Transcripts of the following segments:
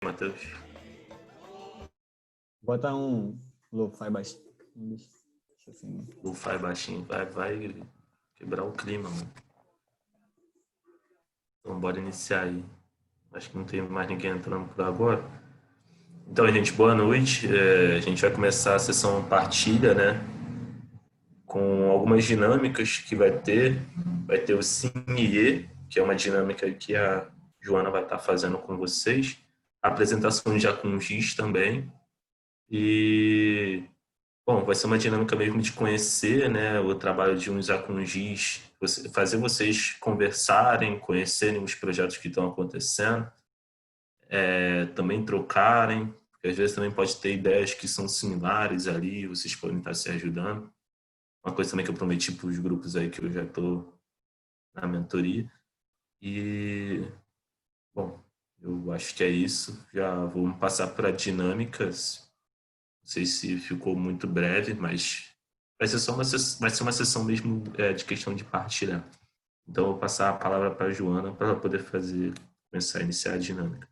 Matheus. Bota um lo-fi baixinho. Assim. Lo-fi baixinho. Vai quebrar o clima, mano. Então, bora iniciar aí. Acho que não tem mais ninguém entrando por agora. Então, gente, boa noite. A gente vai começar a sessão partilha, né? Com algumas dinâmicas que vai ter. Vai ter o Sim e E, que é uma dinâmica que a Joana vai estar fazendo com vocês. A apresentação já com o Giz também. E, bom, vai ser uma dinâmica mesmo de conhecer, né, o trabalho de um já com o Giz, fazer vocês conversarem, conhecerem os projetos que estão acontecendo, também trocarem, porque às vezes também pode ter ideias que são similares ali, vocês podem estar se ajudando. Uma coisa também que eu prometi para os grupos aí que eu já estou na mentoria. E, bom, eu acho que é isso. Já vou passar para dinâmicas. Não sei se ficou muito breve, mas vai ser uma sessão mesmo de questão de partilha. Então, eu vou passar a palavra para a Joana para ela poder começar a iniciar a dinâmica.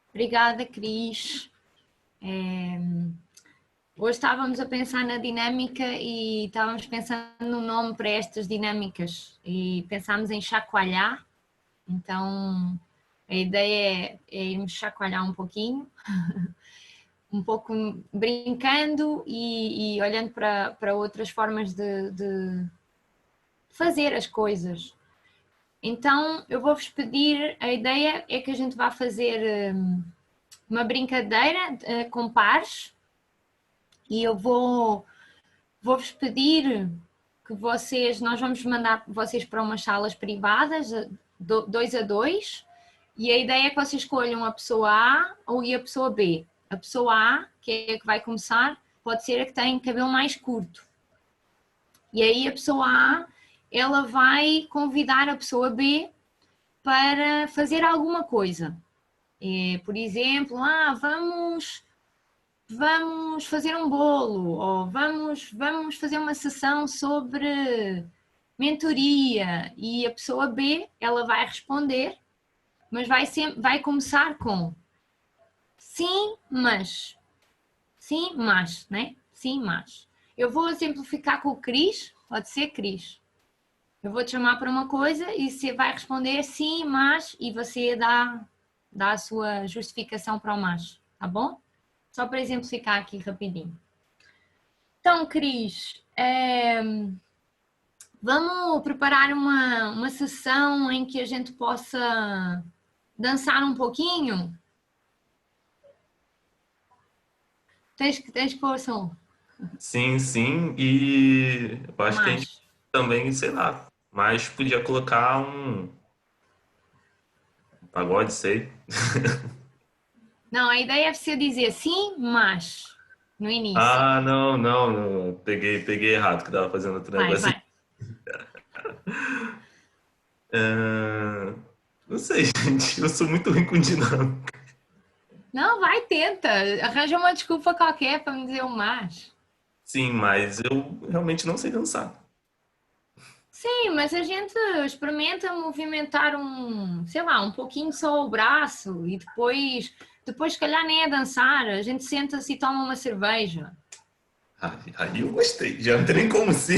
Obrigada, Cris. Hoje estávamos a pensar na dinâmica e estávamos pensando no nome para estas dinâmicas e pensámos em chacoalhar. Então, a ideia é irmos chacoalhar um pouquinho, um pouco brincando e olhando para outras formas de fazer as coisas. Então, eu vou-vos pedir, a ideia é que a gente vá fazer uma brincadeira com pares e eu vou-vos pedir que nós vamos mandar vocês para umas salas privadas, 2 a 2, e a ideia é que vocês escolham a pessoa A ou a pessoa B. A pessoa A, que é a que vai começar, pode ser a que tem cabelo mais curto. E aí a pessoa A, ela vai convidar a pessoa B para fazer alguma coisa. Por exemplo, vamos fazer um bolo, ou vamos fazer uma sessão sobre mentoria, e a pessoa B, ela vai responder, mas vai começar com sim, mas. Sim, mas, né? Sim, mas. Eu vou exemplificar com o Cris, pode ser Cris. Eu vou te chamar para uma coisa e você vai responder sim, mas, e você dá a sua justificação para o mas, tá bom? Só para exemplificar aqui rapidinho. Então, Cris, vamos preparar uma sessão em que a gente possa dançar um pouquinho? Tens que pôr o som. Sim, sim. E eu acho que a gente Mas, também, sei lá, mas podia colocar um pagode, sei. não, a ideia é você dizer sim, mas, no início. Ah, não. Peguei errado que tava fazendo outro Vai, negócio. vai. Não sei, gente. Eu sou muito ruim com dinâmica. Não, vai, tenta. Arranja uma desculpa qualquer para me dizer o mas. Sim, mas eu realmente não sei dançar. Sim, mas a gente experimenta movimentar sei lá, um pouquinho só o braço e depois se calhar nem é dançar, a gente senta-se e toma uma cerveja. Aí eu gostei. Já não tem nem como se.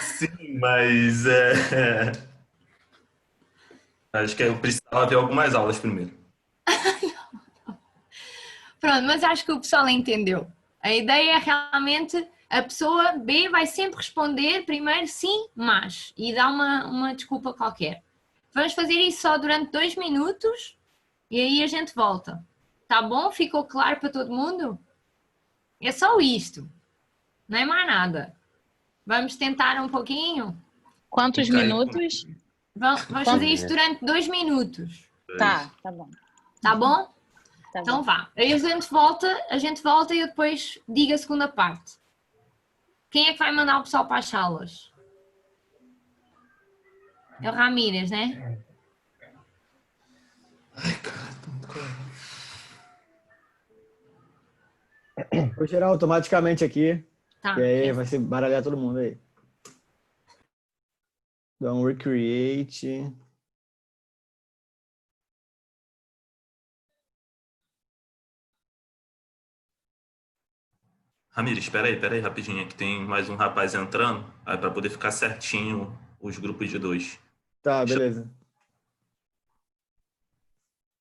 Sim, mas acho que eu precisava ver algumas aulas primeiro. Pronto, mas acho que o pessoal entendeu. A ideia é realmente a pessoa B vai sempre responder primeiro sim, mas, e dá uma desculpa qualquer. Vamos fazer isso só durante 2 minutos e aí a gente volta. Tá bom? Ficou claro para todo mundo? É só isto, não é mais nada. Vamos tentar um pouquinho? Quantos minutos? Vamos fazer isto durante 2 minutos. Tá bom. Tá bom? Tá Então bom. vá. Aí a gente volta e eu depois digo a segunda parte. Quem é que vai mandar o pessoal para as salas? É o Ramírez, né? Ai, cara, tô muito correndo. Vou tirar automaticamente aqui. Tá. E aí vai se baralhar todo mundo aí. Dá um recreate. Ramiro, espera aí, rapidinho, que tem mais um rapaz entrando, aí para poder ficar certinho os grupos de dois. Tá, beleza.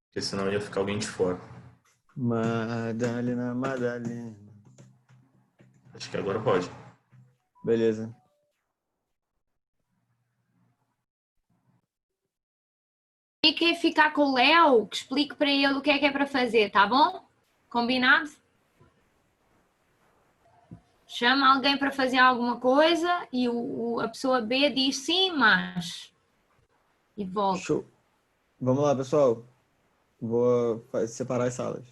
Porque senão ia ficar alguém de fora. Madalena, Madalena. Acho que agora pode. Beleza. E quer ficar com o Léo, que explique para ele o que é para fazer, tá bom? Combinado? Chama alguém para fazer alguma coisa e a pessoa B diz sim, mas... E volta. Show. Vamos lá, pessoal. Vou separar as salas.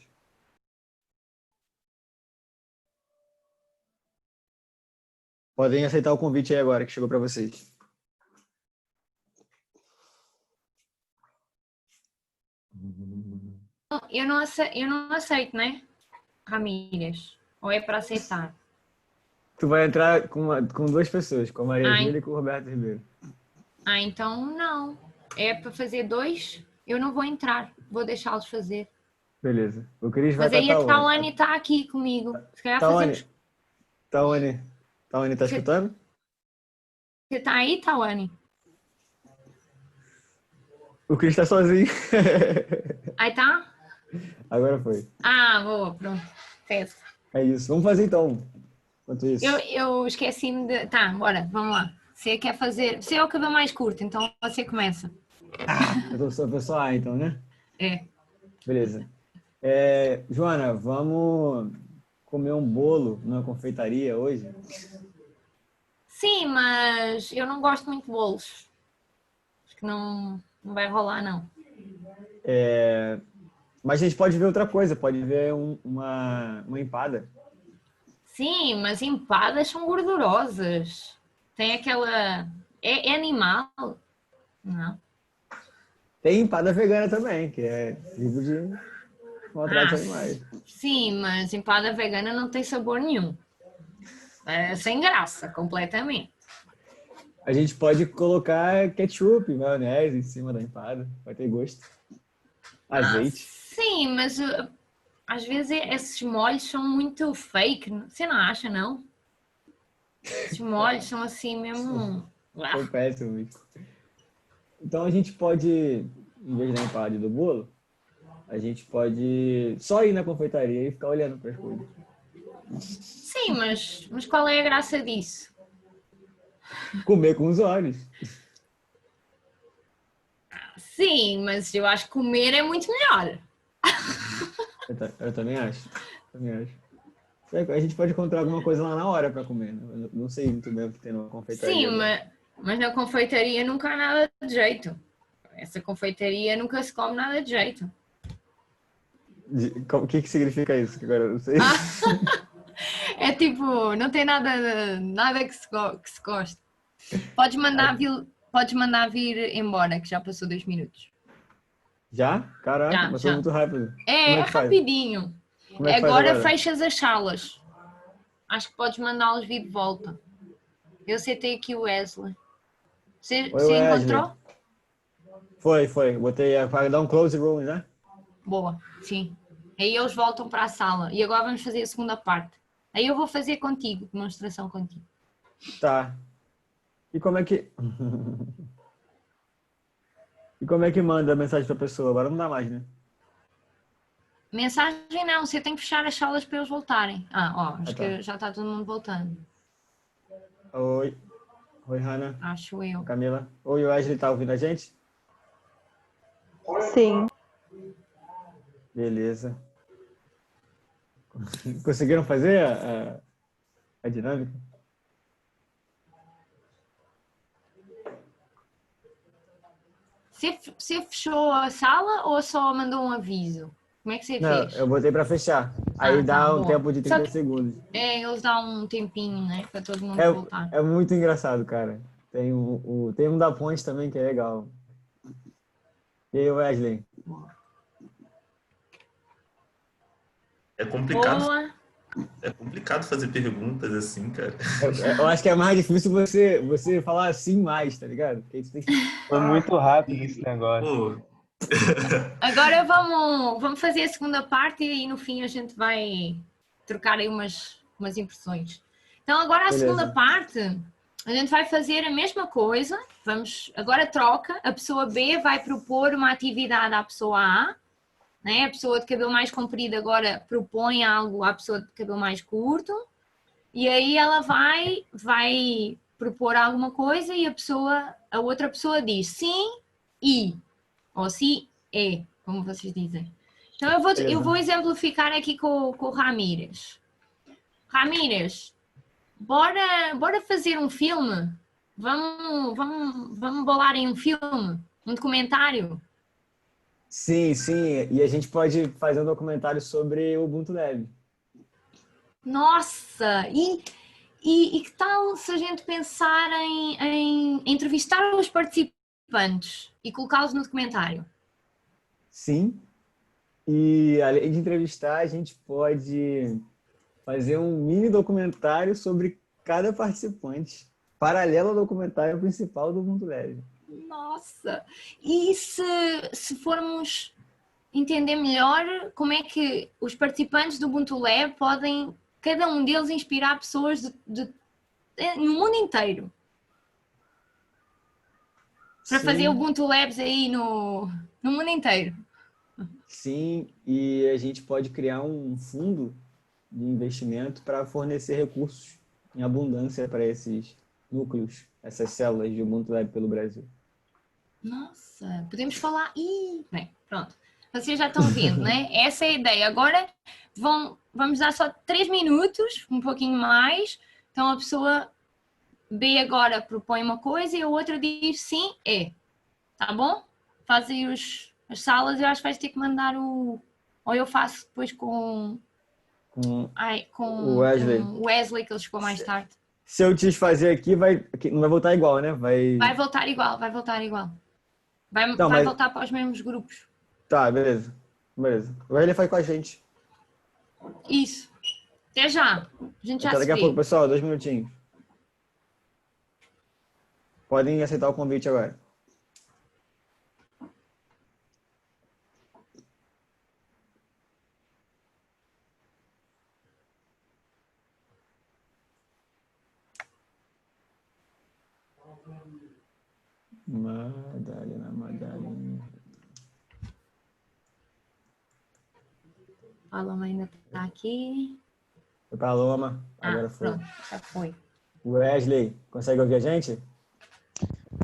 Podem aceitar o convite aí agora que chegou para vocês. Eu não aceito, né, Ramírez? Ou é para aceitar? Tu vai entrar com duas pessoas, com a Maria Ai. Júlia e com o Roberto Ribeiro. Ah, então não. É para fazer dois? Eu não vou entrar. Vou deixá-los fazer. Beleza. O Cris vai Mas aí com a a Tawane. Tawane está aqui comigo. Se calhar fazemos... Tawane, tá escutando? Você está aí, Tawane? O Cris tá sozinho. Aí tá? Agora foi. Ah, boa, pronto. Fez. É isso. Vamos fazer então. Enquanto isso. Eu esqueci-me de... Tá, bora, vamos lá. Você quer fazer... Você é o cabelo mais curto, então você começa. Eu sou a pessoa A, então, né? É. Beleza. Joana, vamos comer um bolo numa confeitaria hoje? Sim, mas eu não gosto muito de bolos. Acho que não vai rolar, não. Mas a gente pode ver outra coisa. Pode ver uma empada. Sim, mas empadas são gordurosas. Tem aquela... É animal? Não. Tem empada vegana também, que é livre de maltrato de animais. Sim, mas empada vegana não tem sabor nenhum. É sem graça, completamente. A gente pode colocar ketchup, maionese em cima da empada. Vai ter gosto. Azeite. Sim, mas às vezes esses molhos são muito fake. Você não acha, não? Esses molhos são assim mesmo... Foi péssimo isso. Então a gente pode, em vez da empada e do bolo, a gente pode só ir na confeitaria e ficar olhando para as coisas. Sim, mas qual é a graça disso? Comer com os olhos. Sim, mas eu acho que comer é muito melhor. Eu também acho. A gente pode encontrar alguma coisa lá na hora para comer. Né? Eu não sei muito bem o que tem na confeitaria. Sim, mas na confeitaria nunca há nada de jeito. Essa confeitaria nunca se come nada de jeito. O que significa isso? Que agora eu não sei. É tipo, não tem nada que se goste. Podes mandar vir embora, que já passou 2 minutos. Já? Caraca, passou já. muito rápido. É Como que faz? rapidinho. Como é que faz Agora fechas as salas. Acho que podes mandá-los vir de volta. Eu aceitei aqui o Wesley. Você Wesley. encontrou? Foi. Botei para dar um close room, né? Boa, sim. Aí eles voltam para a sala. E agora vamos fazer a segunda parte. Aí eu vou fazer contigo, demonstração contigo. Tá. E como é que... E como é que manda a mensagem para a pessoa? Agora não dá mais, né? Mensagem não, você tem que fechar as salas para eles voltarem. Acho tá. que já está todo mundo voltando. Oi. Oi, Hannah. Acho eu. Camila. Oi, o Wesley tá ouvindo a gente? Sim. Beleza. Conseguiram fazer a dinâmica? Você fechou a sala ou só mandou um aviso? Como é que você Não, fez? eu botei para fechar. Aí dá tá um bom. tempo de Só 30 que- segundos. Eles dão um tempinho, né? Para todo mundo voltar. É muito engraçado, cara. Tem um da Ponte também que é legal. E aí, Wesley? É complicado, Boa. é complicado fazer perguntas assim, cara. Eu acho que é mais difícil você falar assim mais, tá ligado? Porque tu tem que... Foi muito rápido esse negócio. Pô, Agora vamos fazer a segunda parte e aí no fim a gente vai trocar aí umas umas impressões. Então agora a segunda Beleza. parte, a gente vai fazer a mesma coisa, agora troca, a pessoa B vai propor uma atividade à pessoa A, né? A pessoa de cabelo mais comprido agora propõe algo à pessoa de cabelo mais curto, e aí ela vai propor alguma coisa e a outra pessoa diz sim e, ou sim e, como vocês dizem. Então eu Beleza. vou exemplificar aqui com o Ramírez. Ramírez, bora fazer um filme? Vamos bolar em um filme? Um documentário? Sim, sim. E a gente pode fazer um documentário sobre o Ubuntu Lab. Nossa! E que tal se a gente pensar em entrevistar os participantes e colocá-los no documentário? Sim. E além de entrevistar, a gente pode fazer um mini documentário sobre cada participante, paralelo ao documentário principal do Ubuntu Lab. Nossa! E se formos entender melhor como é que os participantes do Ubuntu Lab podem, cada um deles, inspirar pessoas no mundo inteiro para fazer Sim, Ubuntu Labs aí no mundo inteiro. sim. E a gente pode criar um fundo de investimento para fornecer recursos em abundância para esses núcleos, essas células de Ubuntu Lab pelo Brasil. Nossa, podemos falar. Bem, pronto. Vocês já estão vendo, né? Essa é a ideia. Agora vamos dar só 3 minutos, um pouquinho mais. Então a pessoa B agora propõe uma coisa e a outra diz sim, é. Tá bom? Fazem as salas, eu acho que vais ter que mandar o. Ou eu faço depois com Com o com Wesley. o Wesley, que ele chegou mais tarde. Se eu desfazer aqui, não vai voltar igual, né? Vai voltar igual, vai voltar igual. Não, Vai mas voltar para os mesmos grupos. tá, beleza. Beleza. O Wesley faz com a gente. Isso. Até já. A gente já Até se daqui a pouco, vê. pessoal. 2 minutinhos. Podem aceitar o convite agora. Madalena. Paloma ainda está aqui. Foi pra Loma. Agora foi. Pronto, já foi. Wesley, consegue ouvir a gente?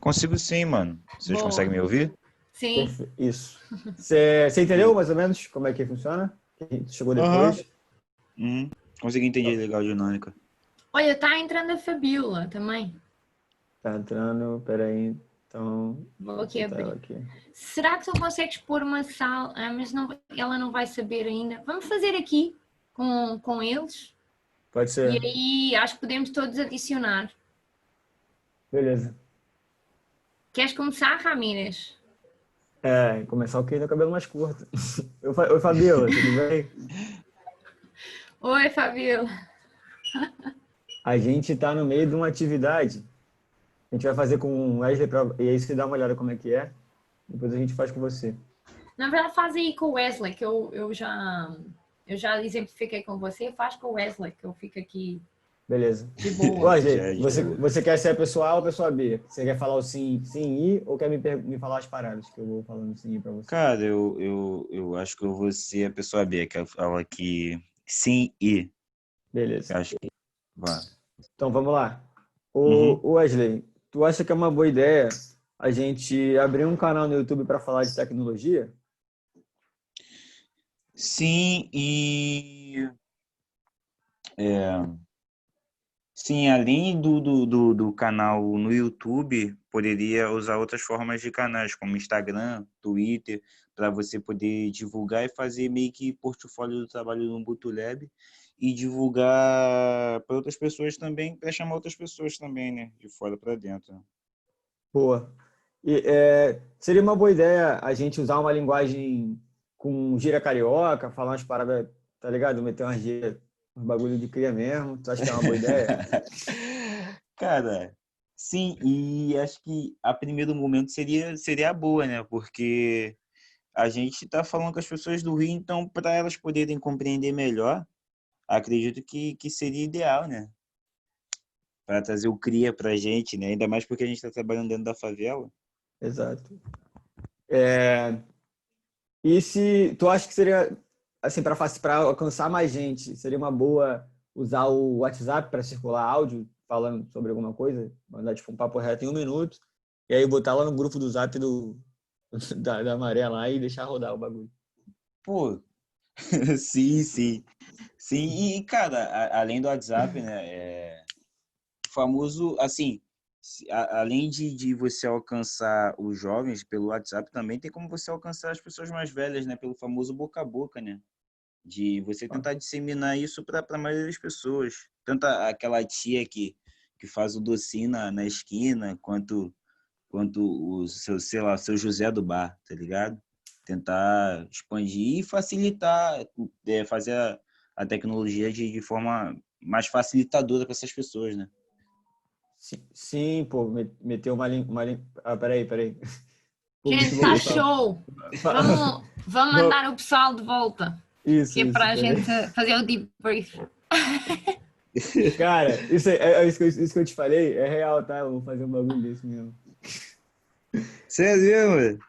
Consigo sim, mano. Vocês Boa. conseguem me ouvir? Sim. Isso. Você entendeu mais ou menos como é que funciona? Chegou depois? Consegui entender legal a dinâmica. Olha, está entrando a Fabiola também. Tá entrando, peraí. Então, Vou aqui abrir. aqui. Será que tu consegues pôr uma sala? Mas ela não vai saber ainda. Vamos fazer aqui com eles. Pode ser. E aí acho que podemos todos adicionar. Beleza. Queres começar, Ramírez? Começar o que no cabelo mais curto. Oi, Fabiola, tudo bem? Oi, Fabiola. A gente tá no meio de uma atividade. A gente vai fazer com o Wesley, e aí você dá uma olhada como é que é. Depois a gente faz com você. Na verdade, faz aí com o Wesley, que eu já exemplifiquei com você. Faz com o Wesley, que eu fico aqui Beleza. de boa. Wesley, você quer ser a pessoa A ou a pessoa B? Você quer falar o sim e ou quer me falar as paradas que eu vou falando sim e pra você? Cara, eu acho que eu vou ser a pessoa B, que fala que sim e. Beleza. Eu acho que vai. Então, vamos lá. O Wesley, tu acha que é uma boa ideia a gente abrir um canal no YouTube para falar de tecnologia? Sim, sim, além do canal no YouTube, poderia usar outras formas de canais, como Instagram, Twitter, para você poder divulgar e fazer meio que portfólio do trabalho no Ubuntu Lab e divulgar para outras pessoas também, para chamar outras pessoas também, né, de fora para dentro. Boa. E, seria uma boa ideia a gente usar uma linguagem com gíria carioca, falar umas paradas, tá ligado? Meter umas gíria, uns bagulho de cria mesmo. Tu acha que é uma boa ideia? Cara, sim, e acho que a primeiro momento seria a boa, né? Porque a gente está falando com as pessoas do Rio, então para elas poderem compreender melhor, acredito que seria ideal, né? Para trazer o cria pra gente, né? Ainda mais porque a gente está trabalhando dentro da favela. Exato. E se tu acha que seria, assim, para alcançar mais gente, seria uma boa usar o WhatsApp para circular áudio falando sobre alguma coisa? Mandar tipo um papo reto em 1 minuto, e aí botar lá no grupo do Zap da Maré lá e deixar rodar o bagulho. Pô, sim, sim. Sim, e cara, além do WhatsApp, né? O famoso, assim, além de você alcançar os jovens pelo WhatsApp, também tem como você alcançar as pessoas mais velhas, né? Pelo famoso boca a boca, né? De você tentar disseminar isso para a maioria das pessoas. Tanto aquela tia que faz o docinho na esquina, quanto o seu, sei lá, seu José do bar, tá ligado? Tentar expandir e facilitar, fazer a tecnologia de forma mais facilitadora para essas pessoas, né? Sim, pô, meteu peraí. Gente, tá show! Vamos mandar o pessoal de volta, Isso, que é para a peraí. gente fazer o debrief. Cara, isso que eu te falei é real, tá? Eu vou fazer um bagulho desse mesmo. Sério mesmo?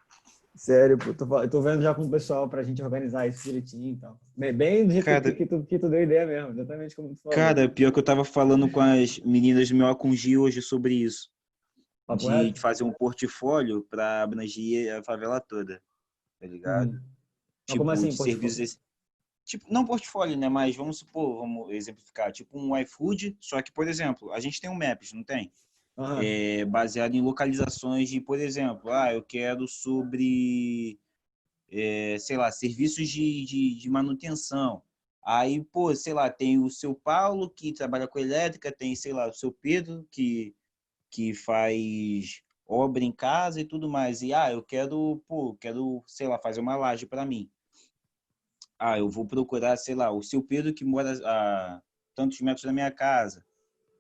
Sério, pô, tô vendo já com o pessoal pra gente organizar isso direitinho e tal. Bem do jeito Cara, que tu deu ideia mesmo, exatamente como tu falou. cara, pior que eu tava falando com as meninas do meu Acungi hoje sobre isso. Papo De reto? fazer um portfólio para abranger a favela toda, tá ligado? Uhum. Mas como Tipo, assim, de portfólio? serviços. Tipo, não portfólio, né? Mas vamos supor, vamos exemplificar, tipo um iFood, só que, por exemplo, a gente tem um Maps, não tem? Aham. Baseado em localizações de, por exemplo, eu quero sobre, sei lá, serviços de manutenção. Aí, pô, sei lá, tem o seu Paulo, que trabalha com elétrica, tem, sei lá, o seu Pedro, que faz obra em casa e tudo mais. E, eu quero, sei lá, fazer uma laje para mim. Eu vou procurar, sei lá, o seu Pedro que mora a tantos metros da minha casa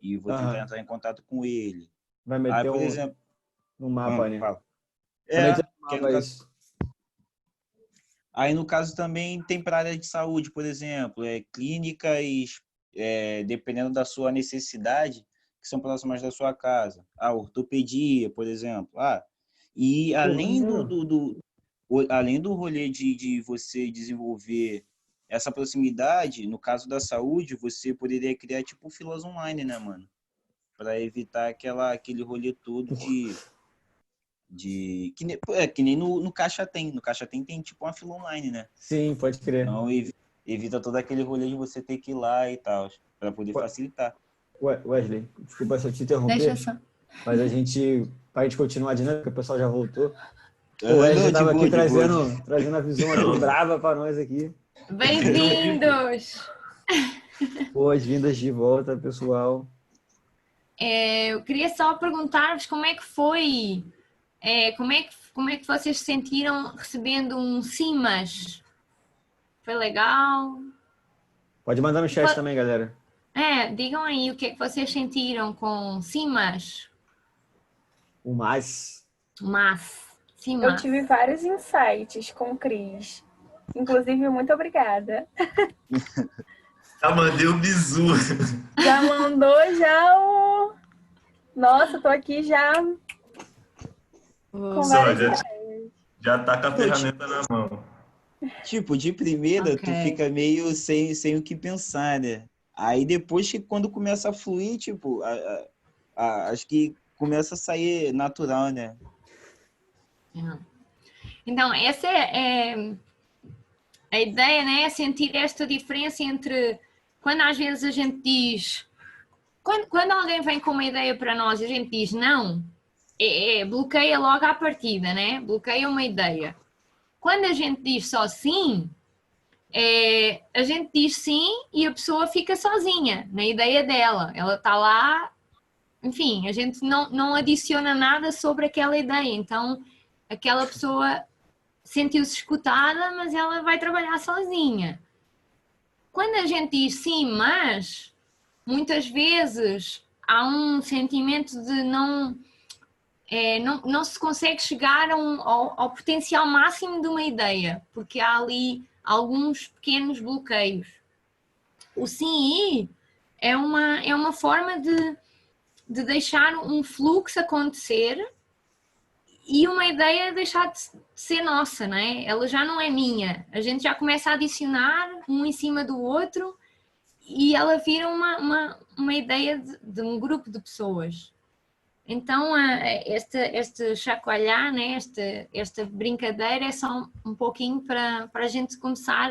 e vou tentar Aham. entrar em contato com ele. Vai meter Por exemplo, no mapa, né? fala. Vai meter no Que aí mapa isso. no caso também tem para área de saúde, por exemplo, clínicas, dependendo da sua necessidade, que são próximas da sua casa. Ortopedia, por exemplo. E Pô, além maneiro. além do rolê de você desenvolver essa proximidade, no caso da saúde, você poderia criar tipo filas online, né, mano? Para evitar aquele rolê todo que nem no Caixa Tem. No Caixa Tem tipo uma fila online, né? Sim, pode crer. Então evita todo aquele rolê de você ter que ir lá e tal, para poder facilitar. Wesley, desculpa se eu te Deixa interromper, só. mas pra gente continuar a dinâmica, o pessoal já voltou. O Wesley Não, de tava aqui boa, de boa. trazendo a visão aqui brava pra nós aqui. Bem-vindos! Boas-vindas de volta, pessoal. Eu queria só perguntar-vos como é que foi, como é que vocês se sentiram recebendo um Simas? Foi legal? Pode mandar no chat também, galera. Digam aí o que é que vocês sentiram com Simas, O mais. Eu Simas. tive vários insights com o Cris. Inclusive, muito obrigada. Já mandei o bizu. Já mandou já o... Nossa, tô aqui já com Só, várias... já tá com a ferramenta na mão. Tipo, de primeira, tu Ok. fica meio sem o que pensar, né? Aí depois que quando começa a fluir, tipo, acho que começa a sair natural, né? Então, essa é a ideia, né? É sentir esta diferença entre quando às vezes a gente diz, quando alguém vem com uma ideia para nós e a gente diz não, bloqueia logo à partida, né? Bloqueia uma ideia. Quando a gente diz só sim, a gente diz sim e a pessoa fica sozinha na ideia dela. Ela está lá, enfim, a gente não adiciona nada sobre aquela ideia. Então, aquela pessoa sentiu-se escutada, mas ela vai trabalhar sozinha. Quando a gente diz sim, mas, muitas vezes há um sentimento de não se consegue chegar ao potencial máximo de uma ideia, porque há ali alguns pequenos bloqueios. o sim e é uma forma de deixar um fluxo acontecer e uma ideia deixar de ser nossa, não é? Ela já não é minha. A gente já começa a adicionar um em cima do outro e ela vira uma ideia de um grupo de pessoas. Então, este chacoalhar, né? esta brincadeira é só um pouquinho para a gente começar,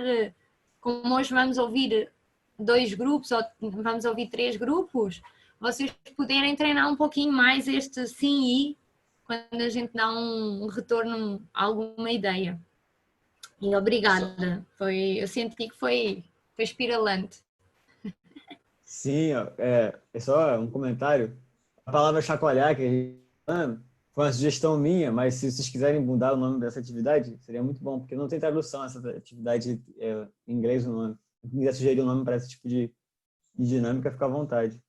como hoje vamos ouvir 2 grupos ou vamos ouvir 3 grupos, vocês poderem treinar um pouquinho mais este sim e quando a gente dá um retorno a alguma ideia. E obrigada, eu senti que foi espiralante. Sim, ó, é só um comentário. A palavra chacoalhar, que a gente tá falando, foi uma sugestão minha, mas se vocês quiserem mudar o nome dessa atividade, seria muito bom, porque não tem tradução essa atividade em inglês o nome. Se quiser sugerir um nome para esse tipo de dinâmica, fica à vontade.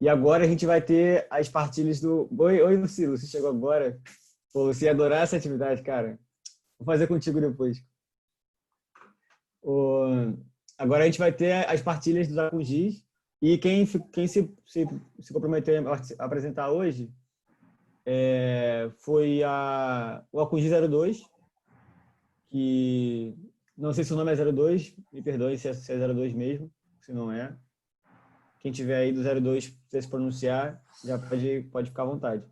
E agora a gente vai ter as partilhas do... Oi, Lucilo, você chegou agora. Pô, você ia adorar essa atividade, cara. Vou fazer contigo depois. Agora a gente vai ter as partilhas dos Acungis e quem se comprometeu a apresentar hoje foi o Acungi 02, que não sei se o nome é 02, me perdoe se é 02 mesmo, se não é. Quem tiver aí do 02, quiser se pronunciar, já pode ficar à vontade.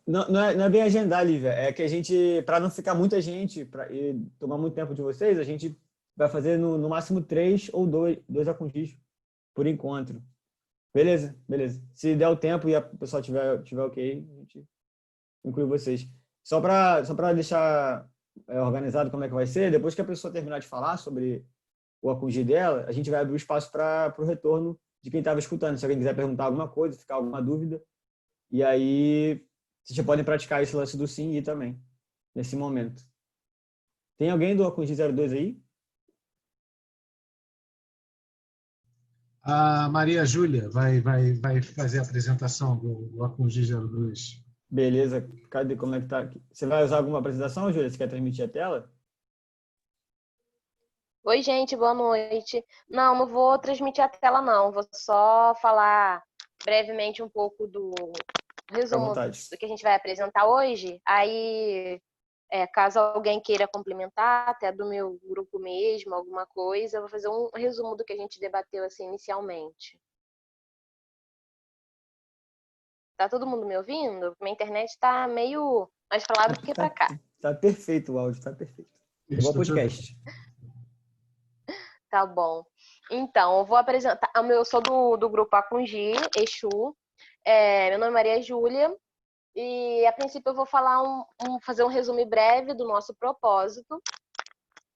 Não é bem agendar, Lívia. É que a gente, para não ficar muita gente e tomar muito tempo de vocês, a gente vai fazer no máximo 3 ou 2 Acungis por encontro. Beleza, beleza. Se der o tempo e o pessoal tiver ok, a gente inclui vocês. Só para deixar organizado como é que vai ser, depois que a pessoa terminar de falar sobre o Acungi dela, a gente vai abrir o espaço para o retorno de quem estava escutando. Se alguém quiser perguntar alguma coisa, ficar alguma dúvida, e aí vocês já podem praticar esse lance do sim e também, nesse momento. Tem alguém do Acungi 02 aí? A Maria Júlia vai fazer a apresentação do Acungi 02. Beleza. Cadê? Como é que tá aqui? Você vai usar alguma apresentação, Júlia? Você quer transmitir a tela? Oi, gente, boa noite. Não vou transmitir a tela, não. Vou só falar brevemente um pouco do Fica à resumo vontade. do que a gente vai apresentar hoje. Aí, caso alguém queira complementar, até do meu grupo mesmo, alguma coisa, eu vou fazer um resumo do que a gente debateu assim inicialmente. Tá todo mundo me ouvindo? Minha internet tá meio mais pra lá do que pra cá. Tá perfeito o áudio, tá perfeito. Igual podcast. Tá bom. Então, eu vou apresentar. Eu sou do grupo Acungi, Exu. Meu nome é Maria Júlia. E, a princípio, eu vou falar fazer um resumo breve do nosso propósito,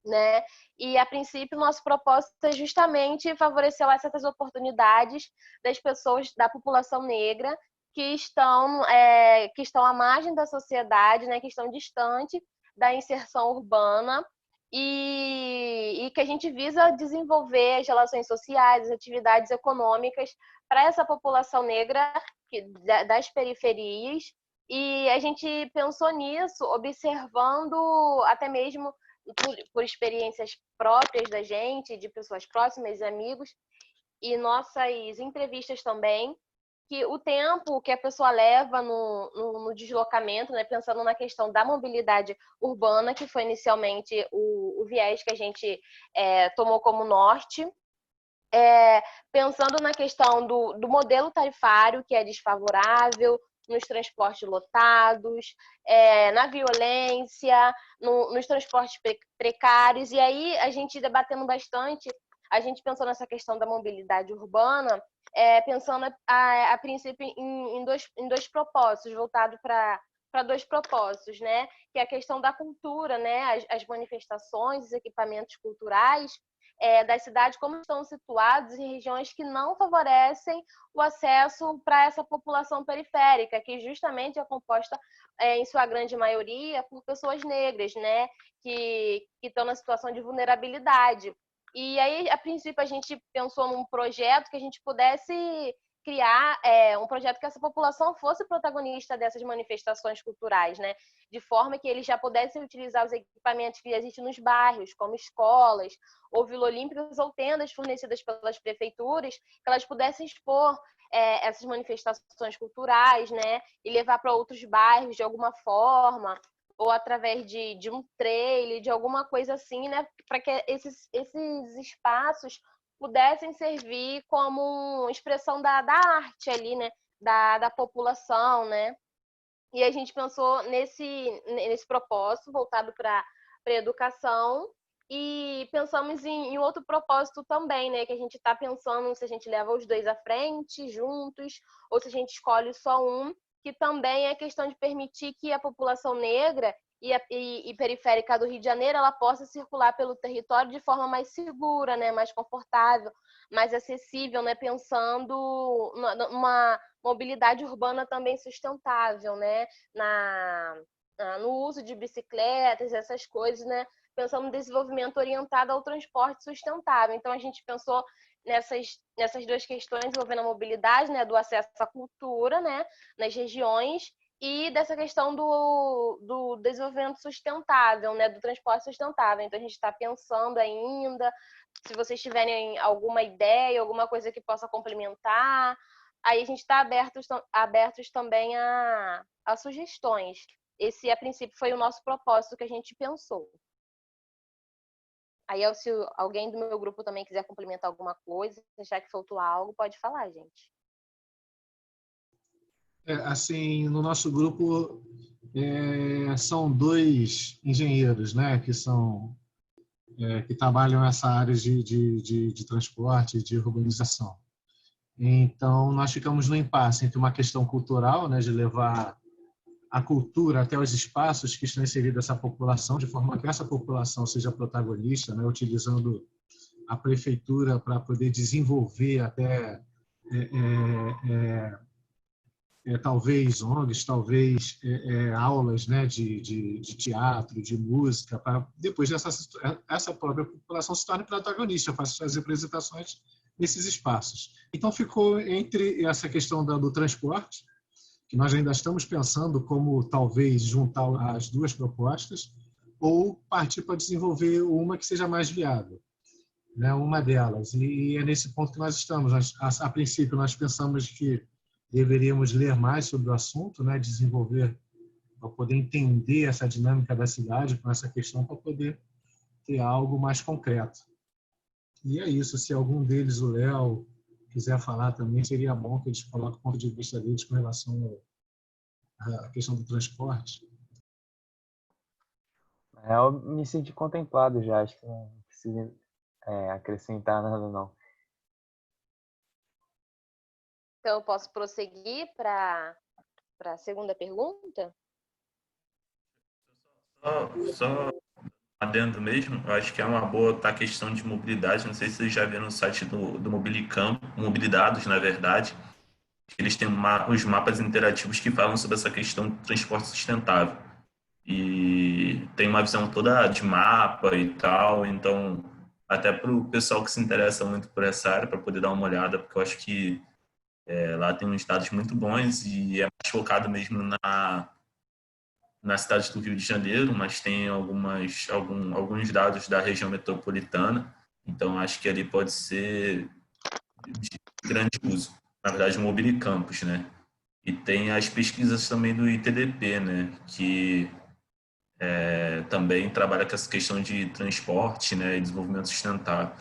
né? E, a princípio, o nosso propósito é justamente favorecer certas oportunidades das pessoas, da população negra, que estão à margem da sociedade, né? Que estão distante da inserção urbana e que a gente visa desenvolver as relações sociais, as atividades econômicas para essa população negra das periferias. E a gente pensou nisso observando até mesmo por experiências próprias da gente, de pessoas próximas, amigos, e nossas entrevistas também, que o tempo que a pessoa leva no deslocamento, né, pensando na questão da mobilidade urbana, que foi inicialmente o viés que a gente tomou como norte, pensando na questão do modelo tarifário, que é desfavorável, nos transportes lotados, na violência, nos transportes precários. E aí, a gente debatendo bastante, a gente pensou nessa questão da mobilidade urbana, pensando a princípio em dois propósitos, voltado para 2 propósitos, né? Que é a questão da cultura, né? As manifestações, os equipamentos culturais das cidades, como estão situados em regiões que não favorecem o acesso para essa população periférica, que justamente é composta, em sua grande maioria, por pessoas negras, né? Que estão na situação de vulnerabilidade. E aí, a princípio, a gente pensou num projeto que a gente pudesse criar um projeto que essa população fosse protagonista dessas manifestações culturais, né? De forma que eles já pudessem utilizar os equipamentos que existem nos bairros, como escolas, ou Vila Olímpicas, ou tendas fornecidas pelas prefeituras, que elas pudessem expor essas manifestações culturais, né? E levar para outros bairros de alguma forma, ou através de um trailer, de alguma coisa assim, né? Para que esses espaços pudessem servir como expressão da arte ali, né? Da população, né? E a gente pensou nesse propósito voltado para a educação e pensamos em outro propósito também, né? Que a gente está pensando se a gente leva os dois à frente, juntos, ou se a gente escolhe só um, que também é a questão de permitir que a população negra e periférica do Rio de Janeiro ela possa circular pelo território de forma mais segura, né, mais confortável, mais acessível, né, pensando numa mobilidade urbana também sustentável, né, no uso de bicicletas, essas coisas, né, pensando no desenvolvimento orientado ao transporte sustentável. Então a gente pensou nessas duas questões envolvendo a mobilidade, né, do acesso à cultura, né, nas regiões, e dessa questão do desenvolvimento sustentável, né, do transporte sustentável. Então, a gente está pensando ainda, se vocês tiverem alguma ideia, alguma coisa que possa complementar, aí a gente está abertos também a sugestões. Esse, a princípio, foi o nosso propósito que a gente pensou. Aí, se alguém do meu grupo também quiser complementar alguma coisa, se achar que faltou algo, pode falar, gente. Assim, no nosso grupo são 2 engenheiros, né, que trabalham nessa área de transporte e de urbanização. Então, nós ficamos no impasse entre uma questão cultural, né, de levar a cultura até os espaços que estão inseridos essa população, de forma que essa população seja protagonista, né, utilizando a prefeitura para poder desenvolver até talvez ONGs, talvez aulas, né, de teatro, de música, para depois essa própria população se torne protagonista, faça as apresentações nesses espaços. Então ficou entre essa questão do transporte, que nós ainda estamos pensando como talvez juntar as duas propostas, ou partir para desenvolver uma que seja mais viável, né, uma delas. E é nesse ponto que nós estamos. A princípio, nós pensamos que deveríamos ler mais sobre o assunto, né, desenvolver, para poder entender essa dinâmica da cidade com essa questão, para poder ter algo mais concreto. E é isso. Se algum deles, o Léo, quiser falar também, seria bom que eles coloquem o ponto de vista deles com relação à questão do transporte. Eu me senti contemplado já, acho que não precisa acrescentar nada, não. Então, eu posso prosseguir para a segunda pergunta? Só adendo mesmo, eu acho que é uma boa a questão de mobilidade. Não sei se vocês já viram no site do Mobilicampo, Mobilidados, na verdade. Eles têm os mapas interativos que falam sobre essa questão do transporte sustentável. E tem uma visão toda de mapa e tal, então até para o pessoal que se interessa muito por essa área, para poder dar uma olhada, porque eu acho que lá tem uns dados muito bons e é mais focado mesmo na cidade do Rio de Janeiro, mas tem alguns dados da região metropolitana, então acho que ali pode ser de grande uso. Na verdade, o Mobilicampus, né? E tem as pesquisas também do ITDP, né? Que também trabalha com essa questão de transporte, né? E desenvolvimento sustentável.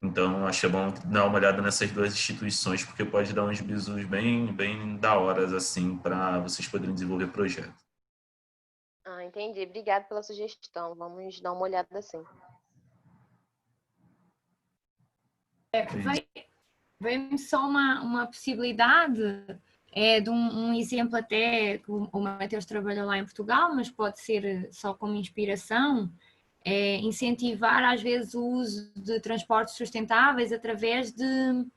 Então, acho que é bom dar uma olhada nessas duas instituições, porque pode dar uns bizus bem, bem da horas, assim, para vocês poderem desenvolver projeto. Entendi. Obrigada pela sugestão. Vamos dar uma olhada assim. Vem-me só uma possibilidade, de um exemplo até, que o Mateus trabalhou lá em Portugal, mas pode ser só como inspiração, incentivar às vezes o uso de transportes sustentáveis através de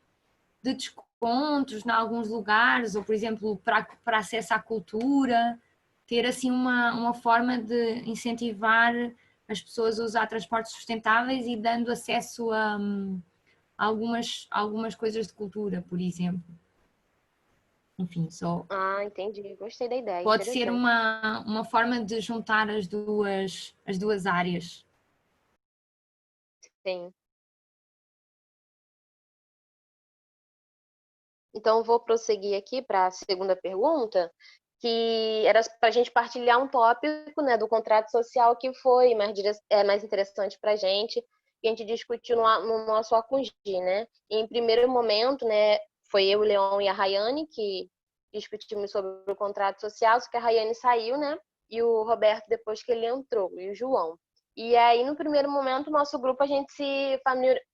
descontos em alguns lugares, ou por exemplo para acesso à cultura, ter assim uma forma de incentivar as pessoas a usar transportes sustentáveis e dando acesso a algumas coisas de cultura, por exemplo. enfim, só Ah, entendi. Gostei da ideia. pode ser Interessante. uma forma de juntar as duas áreas. Sim. Então, eu vou prosseguir aqui para a segunda pergunta, que era para a gente partilhar um tópico, né, do contrato social que foi mais interessante para a gente, que a gente discutiu no nosso Acungi, né? E, em primeiro momento, né, foi eu, o Leon e a Rayane que discutimos sobre o contrato social, só que a Rayane saiu, né? E o Roberto depois que ele entrou, e o João. E aí, no primeiro momento, nosso grupo, a gente se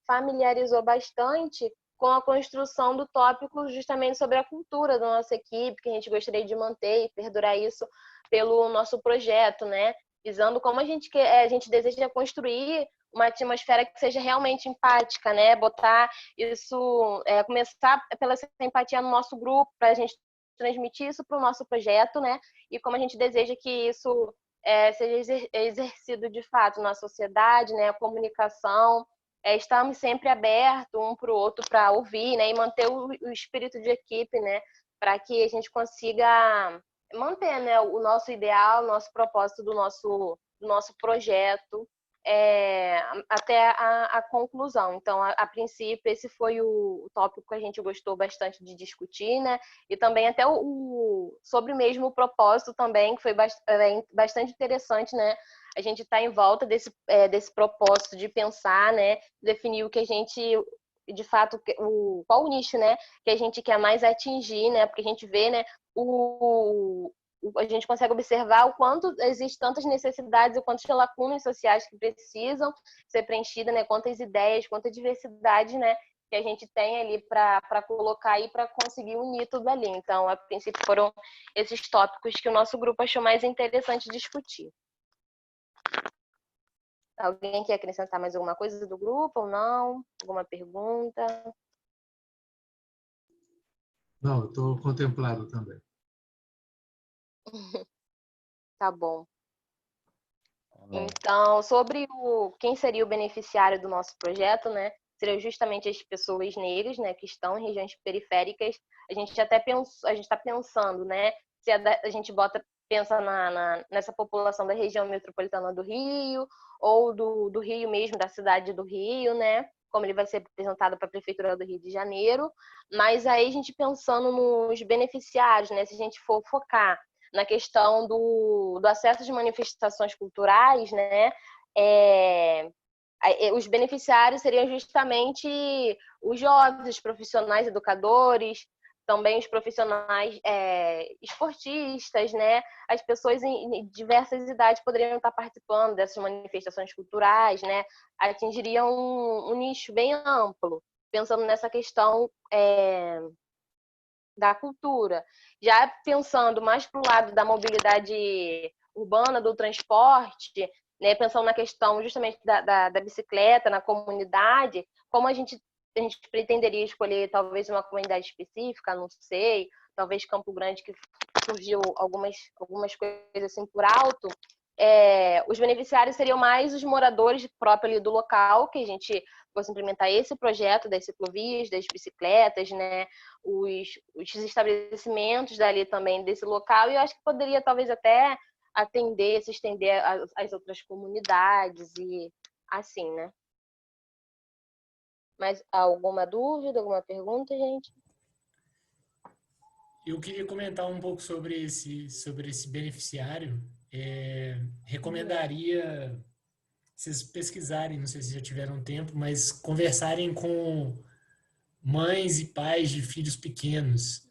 familiarizou bastante com a construção do tópico justamente sobre a cultura da nossa equipe, que a gente gostaria de manter e perdurar isso pelo nosso projeto, né? Visando como a gente deseja construir uma atmosfera que seja realmente empática, né? Botar isso, começar pela essa empatia no nosso grupo, para a gente transmitir isso para o nosso projeto, né? E como a gente deseja que isso seja exercido de fato na sociedade, né? A comunicação, estamos sempre abertos um para o outro para ouvir, né, e manter o espírito de equipe, né, para que a gente consiga manter, né, o nosso ideal, o nosso propósito do nosso projeto até a conclusão. Então, a princípio, esse foi o tópico que a gente gostou bastante de discutir, né, e também até sobre mesmo o propósito também, que foi bastante interessante, né, a gente está em volta desse propósito de pensar, né, definir o que a gente, de fato, qual o nicho, né, que a gente quer mais atingir, né, porque a gente vê, né, a gente consegue observar o quanto existem tantas necessidades, o quantas lacunas sociais que precisam ser preenchidas, né, quantas ideias, quanta diversidade, né, que a gente tem ali para colocar aí para conseguir unir tudo ali. Então, a princípio, foram esses tópicos que o nosso grupo achou mais interessante discutir. Alguém quer acrescentar mais alguma coisa do grupo ou não? Alguma pergunta? Não, eu estou contemplado também. Tá bom. Amém. Então, sobre quem seria o beneficiário do nosso projeto, né? Seriam justamente as pessoas negras, né, que estão em regiões periféricas. A gente está pensando, né, se a gente pensa nessa população da região metropolitana do Rio ou do Rio mesmo, da cidade do Rio, né? Como ele vai ser apresentado para a Prefeitura do Rio de Janeiro. Mas aí a gente pensando nos beneficiários, né? Se a gente for focar na questão do acesso de manifestações culturais, né? Os beneficiários seriam justamente os jovens, os profissionais educadores, também os profissionais esportistas, né? As pessoas em diversas idades poderiam estar participando dessas manifestações culturais, né? Atingiriam um nicho bem amplo, pensando nessa questão da cultura. Já pensando mais para o lado da mobilidade urbana, do transporte, né, pensando na questão justamente da bicicleta na comunidade, como a gente pretenderia escolher talvez uma comunidade específica, não sei, talvez Campo Grande, que surgiu algumas coisas assim por alto. Os beneficiários seriam mais os moradores próprios ali do local, que a gente fosse implementar esse projeto das ciclovias, das bicicletas, né, os estabelecimentos dali também desse local, e eu acho que poderia talvez até se estender às outras comunidades e assim, né? Mas alguma dúvida, alguma pergunta, gente? Eu queria comentar um pouco sobre esse beneficiário. Recomendaria vocês pesquisarem, não sei se já tiveram tempo, mas conversarem com mães e pais de filhos pequenos,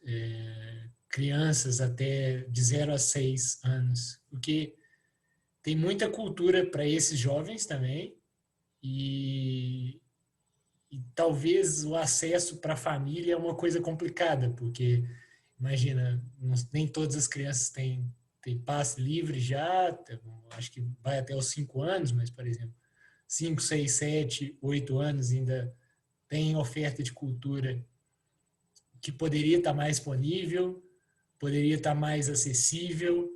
crianças até de 0 a 6 anos, porque tem muita cultura para esses jovens também e talvez o acesso para a família é uma coisa complicada, porque imagina, nem todas as crianças têm passe livre já, acho que vai até os 5 anos, mas, por exemplo, 5, 6, 7, 8 anos ainda tem oferta de cultura que poderia estar mais disponível, poderia estar mais acessível,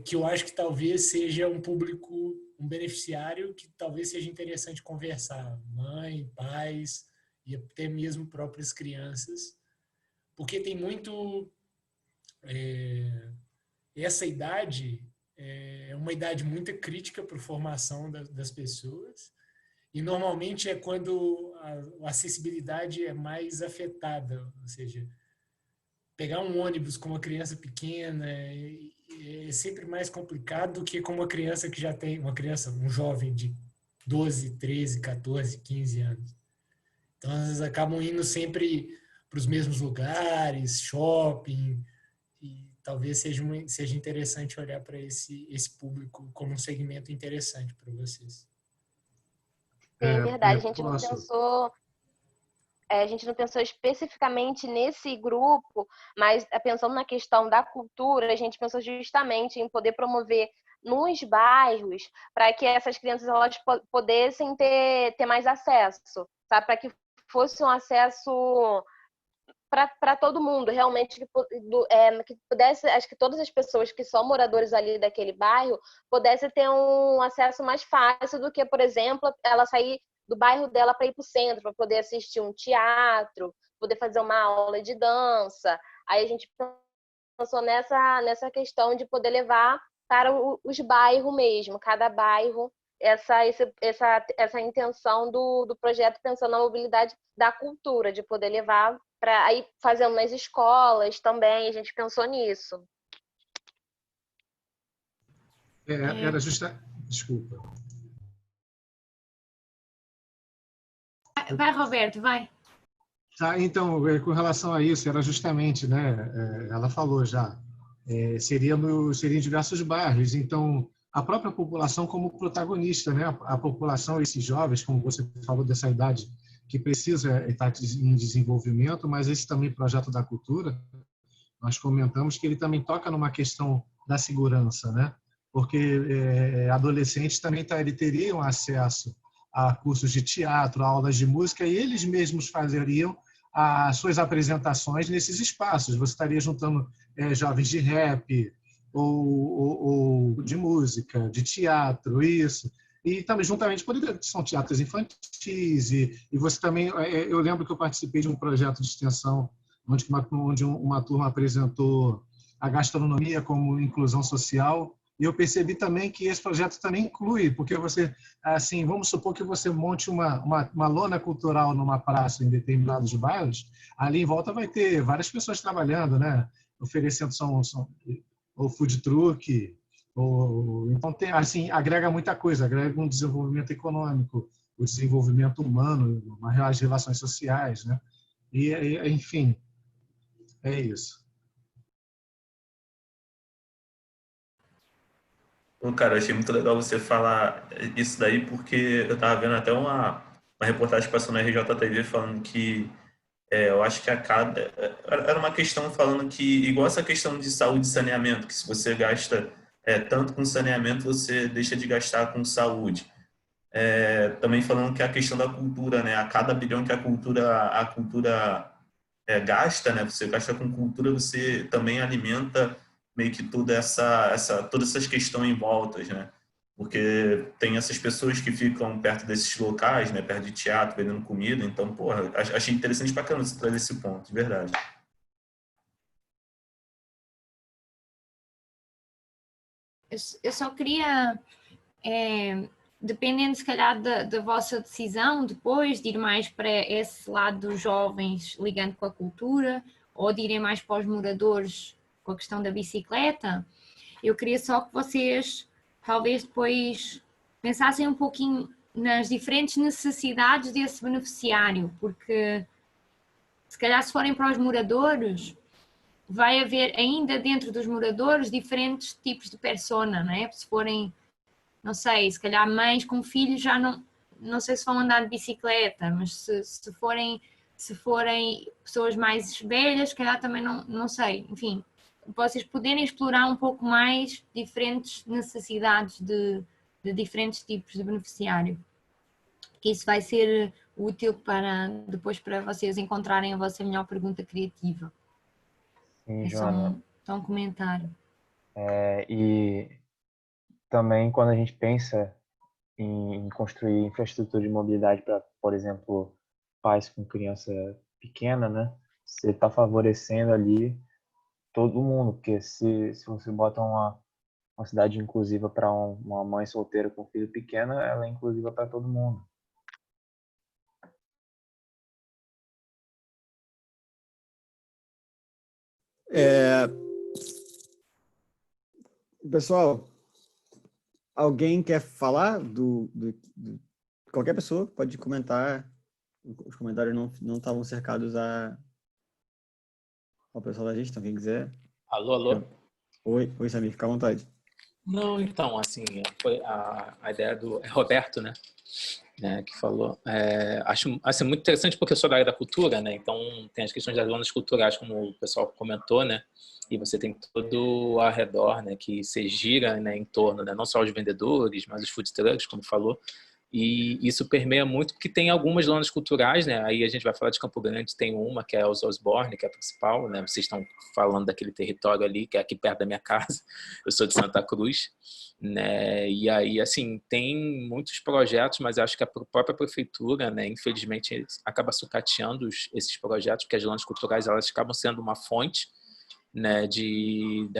que eu acho que talvez seja um público, um beneficiário que talvez seja interessante conversar, mãe, pais e até mesmo próprias crianças, porque tem muito... essa idade é uma idade muito crítica para a formação das pessoas, e normalmente é quando a acessibilidade é mais afetada, ou seja, pegar um ônibus com uma criança pequena é sempre mais complicado do que com uma criança que já tem, um jovem de 12, 13, 14, 15 anos. Então, elas acabam indo sempre para os mesmos lugares, shopping, e talvez seja interessante olhar para esse público como um segmento interessante para vocês. Sim, verdade. Posso? A gente não pensou especificamente nesse grupo, mas pensando na questão da cultura, a gente pensou justamente em poder promover nos bairros para que essas crianças elas pudessem ter mais acesso, sabe? Para que fosse um acesso para todo mundo, realmente, que pudesse, acho que todas as pessoas que são moradores ali daquele bairro pudessem ter um acesso mais fácil do que, por exemplo, ela sair do bairro dela para ir para o centro, para poder assistir um teatro, poder fazer uma aula de dança. Aí a gente pensou nessa questão de poder levar para os bairros mesmo, cada bairro, essa intenção do projeto pensando na mobilidade da cultura, de poder levar para aí fazendo nas escolas também, a gente pensou nisso. Era justa... Desculpa. Vai, Roberto, vai. Tá, então, com relação a isso, era justamente, né? Ela falou já, seria em diversos bairros. Então, a própria população como protagonista, né? A população, esses jovens, como você falou dessa idade, que precisa estar em desenvolvimento, mas esse também projeto da cultura, nós comentamos que ele também toca numa questão da segurança, né? Porque adolescentes também teriam acesso a cursos de teatro, a aulas de música, e eles mesmos fariam as suas apresentações nesses espaços. Você estaria juntando jovens de rap, ou de música, de teatro, isso. E também, juntamente, são teatros infantis, e você também... Eu lembro que eu participei de um projeto de extensão onde uma turma apresentou a gastronomia como inclusão social, e eu percebi também que esse projeto também inclui, porque você, assim, vamos supor que você monte uma lona cultural numa praça em determinados bairros, ali em volta vai ter várias pessoas trabalhando, né? Oferecendo ou food truck, então tem, assim, agrega muita coisa, agrega um desenvolvimento econômico, o desenvolvimento humano, as relações sociais, né? Enfim, é isso. Pô, cara, eu achei muito legal você falar isso daí, porque eu tava vendo até uma reportagem que passou na RJTV falando que eu acho que era uma questão falando que, igual essa questão de saúde e saneamento, que se você gasta tanto com saneamento, você deixa de gastar com saúde. Também falando que a questão da cultura, né? A cada bilhão que a cultura gasta, né? Você gasta com cultura, você também alimenta meio que todas essas questões em voltas, né? Porque tem essas pessoas que ficam perto desses locais, né? Perto de teatro, vendendo comida. Então, porra, achei interessante pra caramba você trazer esse ponto, de verdade. Eu só queria, dependendo se calhar da vossa decisão depois de ir mais para esse lado dos jovens ligando com a cultura ou de irem mais para os moradores com a questão da bicicleta, eu queria só que vocês talvez depois pensassem um pouquinho nas diferentes necessidades desse beneficiário, porque se calhar se forem para os moradores, vai haver ainda dentro dos moradores diferentes tipos de persona, não é? Se forem, não sei, se calhar mães com filhos já não sei se vão andar de bicicleta, mas se forem pessoas mais velhas, se calhar também não sei, enfim, vocês poderem explorar um pouco mais diferentes necessidades de diferentes tipos de beneficiário, que isso vai ser útil para depois para vocês encontrarem a vossa melhor pergunta criativa. Sim, É Joana. só um comentário. E também quando a gente pensa em construir infraestrutura de mobilidade para, por exemplo, pais com criança pequena, né? você está favorecendo ali todo mundo, porque se você bota uma cidade inclusiva para uma mãe solteira com filho pequeno, ela é inclusiva para todo mundo. Pessoal, alguém quer falar qualquer pessoa pode comentar. Os comentários não estavam cercados ao pessoal da gestão. Quem quiser. Alô, alô? Oi, Samir, fica à vontade. Não, então, assim, foi a ideia do Roberto, né, que falou. Acho assim, muito interessante porque eu sou da área da cultura, né, então tem as questões das zonas culturais, como o pessoal comentou, né, e você tem todo ao redor, né, que se gira, né, em torno, né, não só os vendedores, mas os food trucks, como falou, e isso permeia muito porque tem algumas zonas culturais, né, aí a gente vai falar de Campo Grande, tem uma que é os Osborne, que é a principal, né, vocês estão falando daquele território ali, que é aqui perto da minha casa, eu sou de Santa Cruz, né? E aí, assim, tem muitos projetos, mas acho que a própria prefeitura, né, infelizmente, acaba sucateando esses projetos, porque as zonas culturais elas acabam sendo uma fonte, né,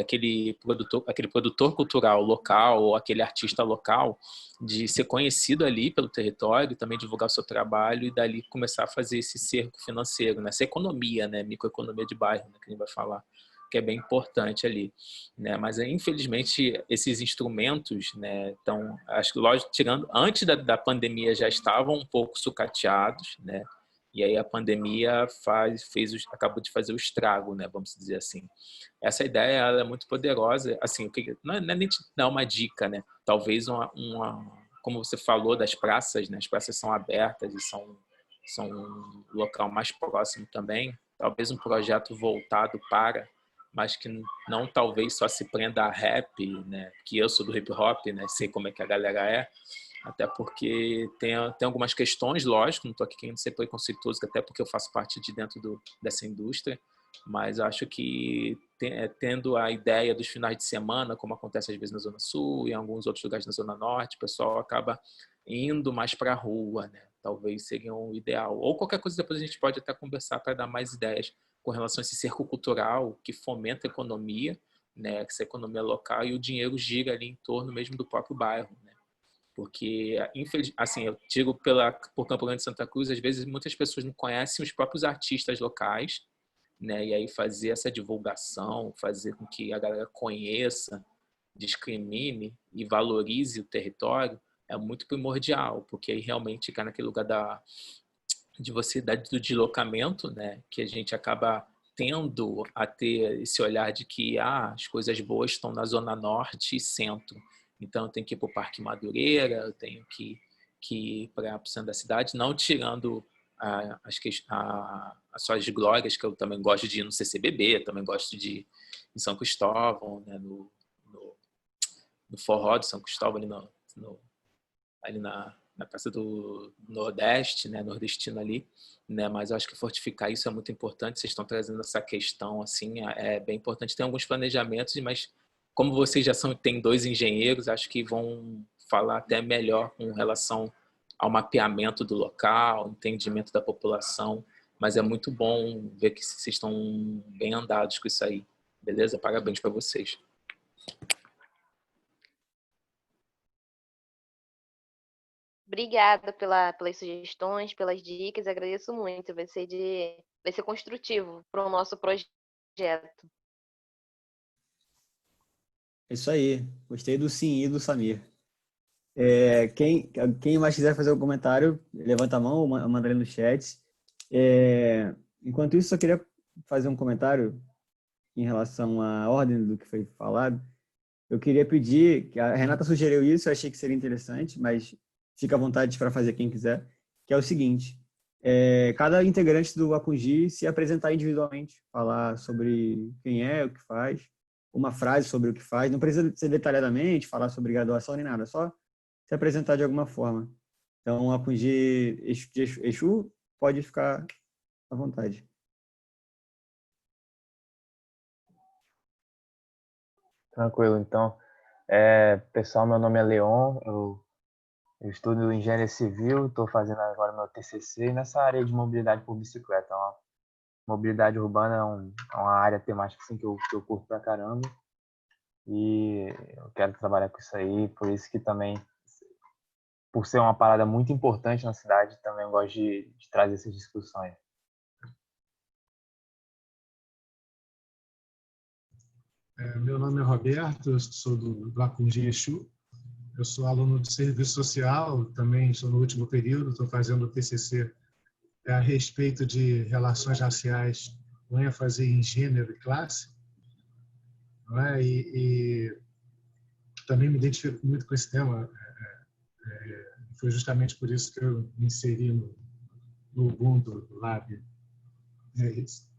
aquele produtor cultural local ou aquele artista local de ser conhecido ali pelo território, também divulgar o seu trabalho e dali começar a fazer esse cerco financeiro, né, essa economia, né, microeconomia de bairro, né, que a gente vai falar, que é bem importante ali, né? Mas infelizmente esses instrumentos, né, estão, acho que lógico, tirando antes da pandemia já estavam um pouco sucateados, né? E aí a pandemia acabou de fazer o estrago, né? Vamos dizer assim. Essa ideia ela é muito poderosa, assim, não é nem te dar uma dica, né? Talvez como você falou das praças, né? As praças são abertas e são um local mais próximo também. Talvez um projeto voltado para, mas que não talvez só se prenda a rap, né? Que eu sou do hip hop, né? Sei como é que a galera é, até porque tem algumas questões, lógico, não estou aqui querendo ser preconceituoso, até porque eu faço parte de dentro dessa indústria, mas acho que tendo a ideia dos finais de semana, como acontece às vezes na Zona Sul e em alguns outros lugares na Zona Norte, o pessoal acaba indo mais para a rua, né? Talvez seria um ideal. Ou qualquer coisa depois a gente pode até conversar para dar mais ideias com relação a esse cerco cultural que fomenta a economia, né? Essa economia local e o dinheiro gira ali em torno mesmo do próprio bairro, né? Porque, assim, eu digo por Campo Grande de Santa Cruz, às vezes muitas pessoas não conhecem os próprios artistas locais, né? E aí fazer essa divulgação, fazer com que a galera conheça, discrimine e valorize o território é muito primordial, porque aí realmente fica naquele lugar do deslocamento, né? Que a gente acaba tendo a ter esse olhar de que as coisas boas estão na Zona Norte e Centro. Então, eu tenho que ir para o Parque Madureira, eu tenho que ir para o centro da cidade, não tirando as suas glórias, que eu também gosto de ir no CCBB, também gosto de ir em São Cristóvão, né, no forró de São Cristóvão, ali na Praça do Nordeste, né, nordestino ali, né, mas eu acho que fortificar isso é muito importante, vocês estão trazendo essa questão, assim, é bem importante, tem alguns planejamentos, mas como vocês já têm dois engenheiros, acho que vão falar até melhor com relação ao mapeamento do local, entendimento da população, mas é muito bom ver que vocês estão bem andados com isso aí, beleza? Parabéns para vocês. Obrigada pelas sugestões, pelas dicas, agradeço muito. Vai ser construtivo para o nosso projeto. É isso aí. Gostei do sim e do Samir. Quem mais quiser fazer um comentário, levanta a mão ou manda ali no chat. Enquanto isso, só queria fazer um comentário em relação à ordem do que foi falado. Eu queria pedir, que a Renata sugeriu isso, eu achei que seria interessante, mas fica à vontade para fazer quem quiser, que é o seguinte, cada integrante do Apungi se apresentar individualmente, falar sobre quem é, o que faz, uma frase sobre o que faz, não precisa ser detalhadamente, falar sobre graduação nem nada, só se apresentar de alguma forma. Então, o Apungi Exu pode ficar à vontade. Tranquilo, então. Pessoal, meu nome é Leon, eu estudo engenharia civil, estou fazendo agora meu TCC nessa área de mobilidade por bicicleta. mobilidade urbana é uma área temática assim, que eu curto pra caramba. E eu quero trabalhar com isso aí, por isso que também, por ser uma parada muito importante na cidade, também eu gosto de trazer essas discussões. Meu nome é Roberto, eu sou do Acungi Exu. Eu sou aluno de serviço social, também estou no último período, estou fazendo o TCC a respeito de relações raciais com ênfase em gênero e classe. Não é? E também me identifico muito com esse tema. Foi justamente por isso que eu me inseri no Ubuntu Lab. É isso.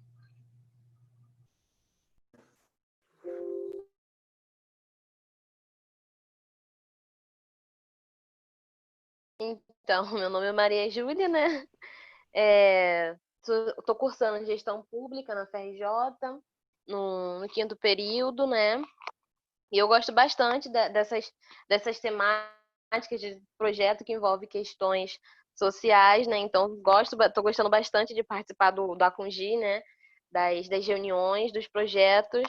Então, meu nome é Maria Júlia, né? Tô cursando gestão pública na FRJ, no quinto período, né? E eu gosto bastante dessas temáticas de projeto que envolve questões sociais, né? Então, tô gostando bastante de participar do Acungi, né? Das reuniões, dos projetos.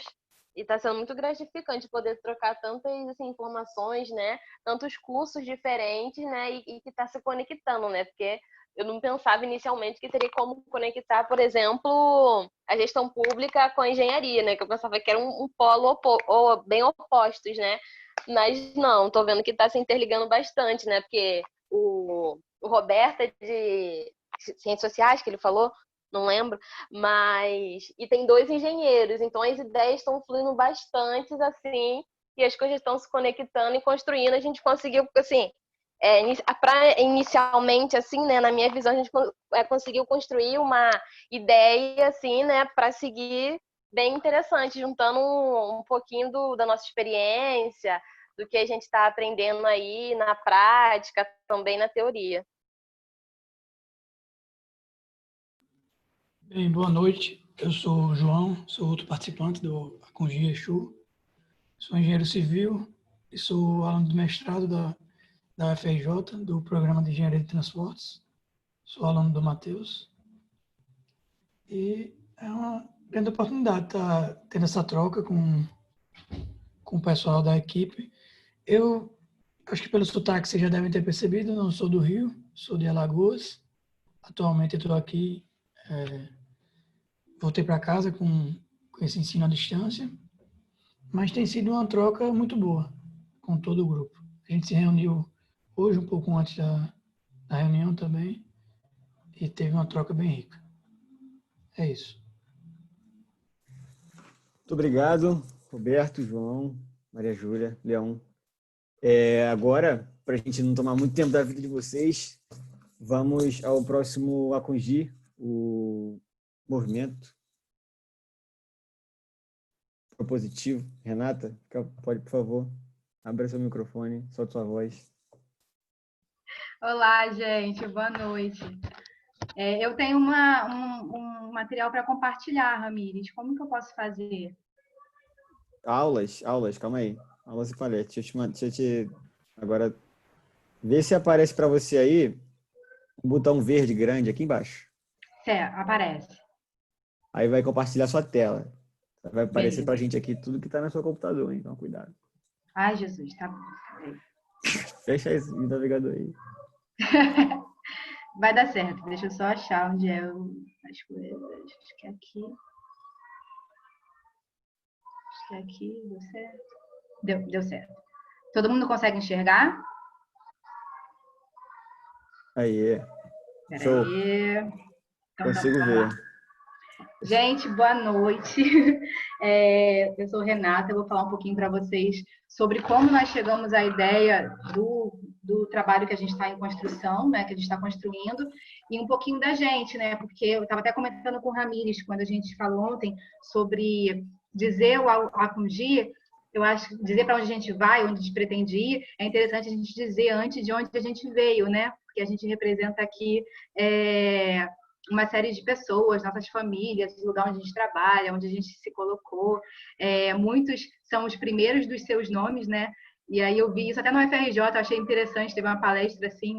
E está sendo muito gratificante poder trocar tantas assim, informações, né? Tantos cursos diferentes, né? E que está se conectando, né? Porque eu não pensava inicialmente que teria como conectar, por exemplo, a gestão pública com a engenharia, né? Que eu pensava que era um polo ou bem opostos, né? Mas não, estou vendo que está se interligando bastante, né? Porque o Roberto é de Ciências Sociais, que ele falou, não lembro, mas... E tem 2 engenheiros, então as ideias estão fluindo bastante, assim, e as coisas estão se conectando e construindo. A gente conseguiu, assim, inicialmente, assim, né, na minha visão, a gente conseguiu construir uma ideia, assim, né, para seguir bem interessante, juntando um pouquinho da nossa experiência, do que a gente está aprendendo aí na prática, também na teoria. Bem, boa noite. Eu sou o João, sou outro participante do Acungi Exu. Sou engenheiro civil e sou aluno de mestrado da UFRJ, do Programa de Engenharia de Transportes. Sou aluno do Matheus. E é uma grande oportunidade estar tendo essa troca com o pessoal da equipe. Eu acho que pelo sotaque vocês já devem ter percebido, eu não sou do Rio, sou de Alagoas. Atualmente estou aqui, voltei para casa com esse ensino à distância, mas tem sido uma troca muito boa com todo o grupo. A gente se reuniu hoje, um pouco antes da reunião também, e teve uma troca bem rica. É isso. Muito obrigado, Roberto, João, Maria Júlia, Leão. Agora, para a gente não tomar muito tempo da vida de vocês, vamos ao próximo Acungi, o movimento propositivo. Renata, pode, por favor, abra seu microfone, solte sua voz. Olá, gente, boa noite. Eu tenho um material para compartilhar, Ramires. Como que eu posso fazer? Aulas, calma aí. Aulas e palete. Deixa eu te... Agora, vê se aparece para você aí um botão verde grande aqui embaixo. Certo, aparece. Aí vai compartilhar sua tela. Vai aparecer para a Beleza. gente aqui tudo que está no seu computador, hein? Então, cuidado. Ai, Jesus, tá bom. Fecha esse navegador aí. Vai dar certo. Deixa eu só achar onde é as coisas. Acho que é aqui. Acho que é aqui. Deu certo? Deu certo. Todo mundo consegue enxergar? Aí. Show. Aí. Então, consigo ver. Gente, boa noite. Eu sou Renata, eu vou falar um pouquinho para vocês sobre como nós chegamos à ideia do trabalho que a gente está em construção, né, que a gente está construindo, e um pouquinho da gente, né, porque eu estava até comentando com o Ramires, quando a gente falou ontem sobre dizer o Acungi, eu acho que dizer para onde a gente vai, onde a gente pretende ir, é interessante a gente dizer antes de onde a gente veio, né, porque a gente representa aqui uma série de pessoas, nossas famílias, o lugar onde a gente trabalha, onde a gente se colocou. Muitos são os primeiros dos seus nomes, né? E aí eu vi isso até no UFRJ, eu achei interessante, teve uma palestra assim,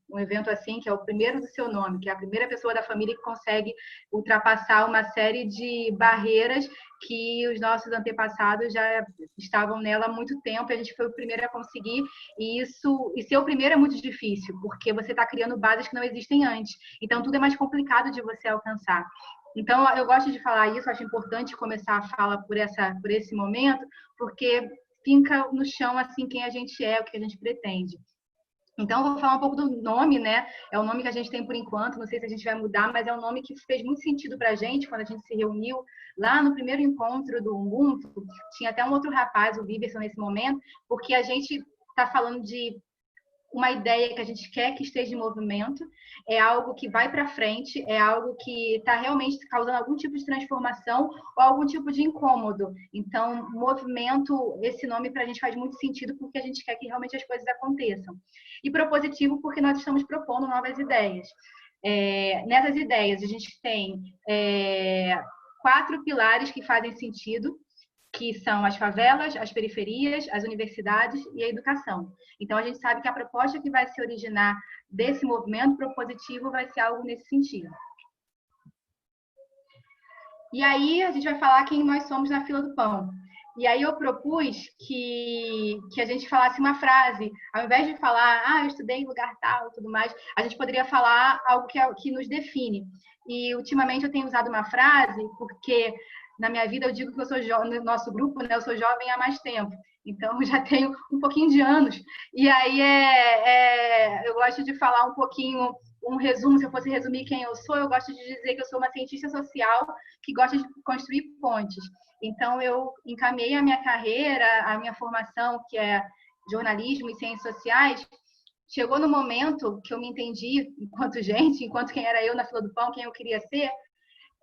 um evento assim, que é o primeiro do seu nome, que é a primeira pessoa da família que consegue ultrapassar uma série de barreiras que os nossos antepassados já estavam nela há muito tempo, e a gente foi o primeiro a conseguir, e ser o primeiro é muito difícil, porque você está criando bases que não existem antes, então tudo é mais complicado de você alcançar. Então, eu gosto de falar isso, acho importante começar a fala por esse momento, porque finca no chão assim quem a gente é, o que a gente pretende. Então, eu vou falar um pouco do nome, né? É o nome que a gente tem por enquanto, não sei se a gente vai mudar, mas é um nome que fez muito sentido para a gente quando a gente se reuniu lá no primeiro encontro do Ubuntu. Tinha até um outro rapaz, o Viverson, nesse momento, porque a gente está falando de uma ideia que a gente quer que esteja em movimento, é algo que vai para frente, é algo que está realmente causando algum tipo de transformação ou algum tipo de incômodo. Então, movimento, esse nome para a gente faz muito sentido porque a gente quer que realmente as coisas aconteçam. E propositivo porque nós estamos propondo novas ideias. Nessas ideias, a gente tem 4 pilares que fazem sentido, que são as favelas, as periferias, as universidades e a educação. Então, a gente sabe que a proposta que vai se originar desse movimento propositivo vai ser algo nesse sentido. E aí, a gente vai falar quem nós somos na fila do pão. E aí, eu propus que a gente falasse uma frase. Ao invés de falar, eu estudei em lugar tal e tudo mais, a gente poderia falar algo que nos define. E, ultimamente, eu tenho usado uma frase porque na minha vida eu digo que eu sou no nosso grupo, né? Eu sou jovem há mais tempo, então já tenho um pouquinho de anos. E aí eu gosto de falar um pouquinho, um resumo, se eu fosse resumir quem eu gosto de dizer que eu sou uma cientista social que gosta de construir pontes. Então eu encaminhei a minha carreira, a minha formação, que é jornalismo e ciências sociais. Chegou no momento que eu me entendi enquanto gente, enquanto quem era eu na fila do pão, quem eu queria ser,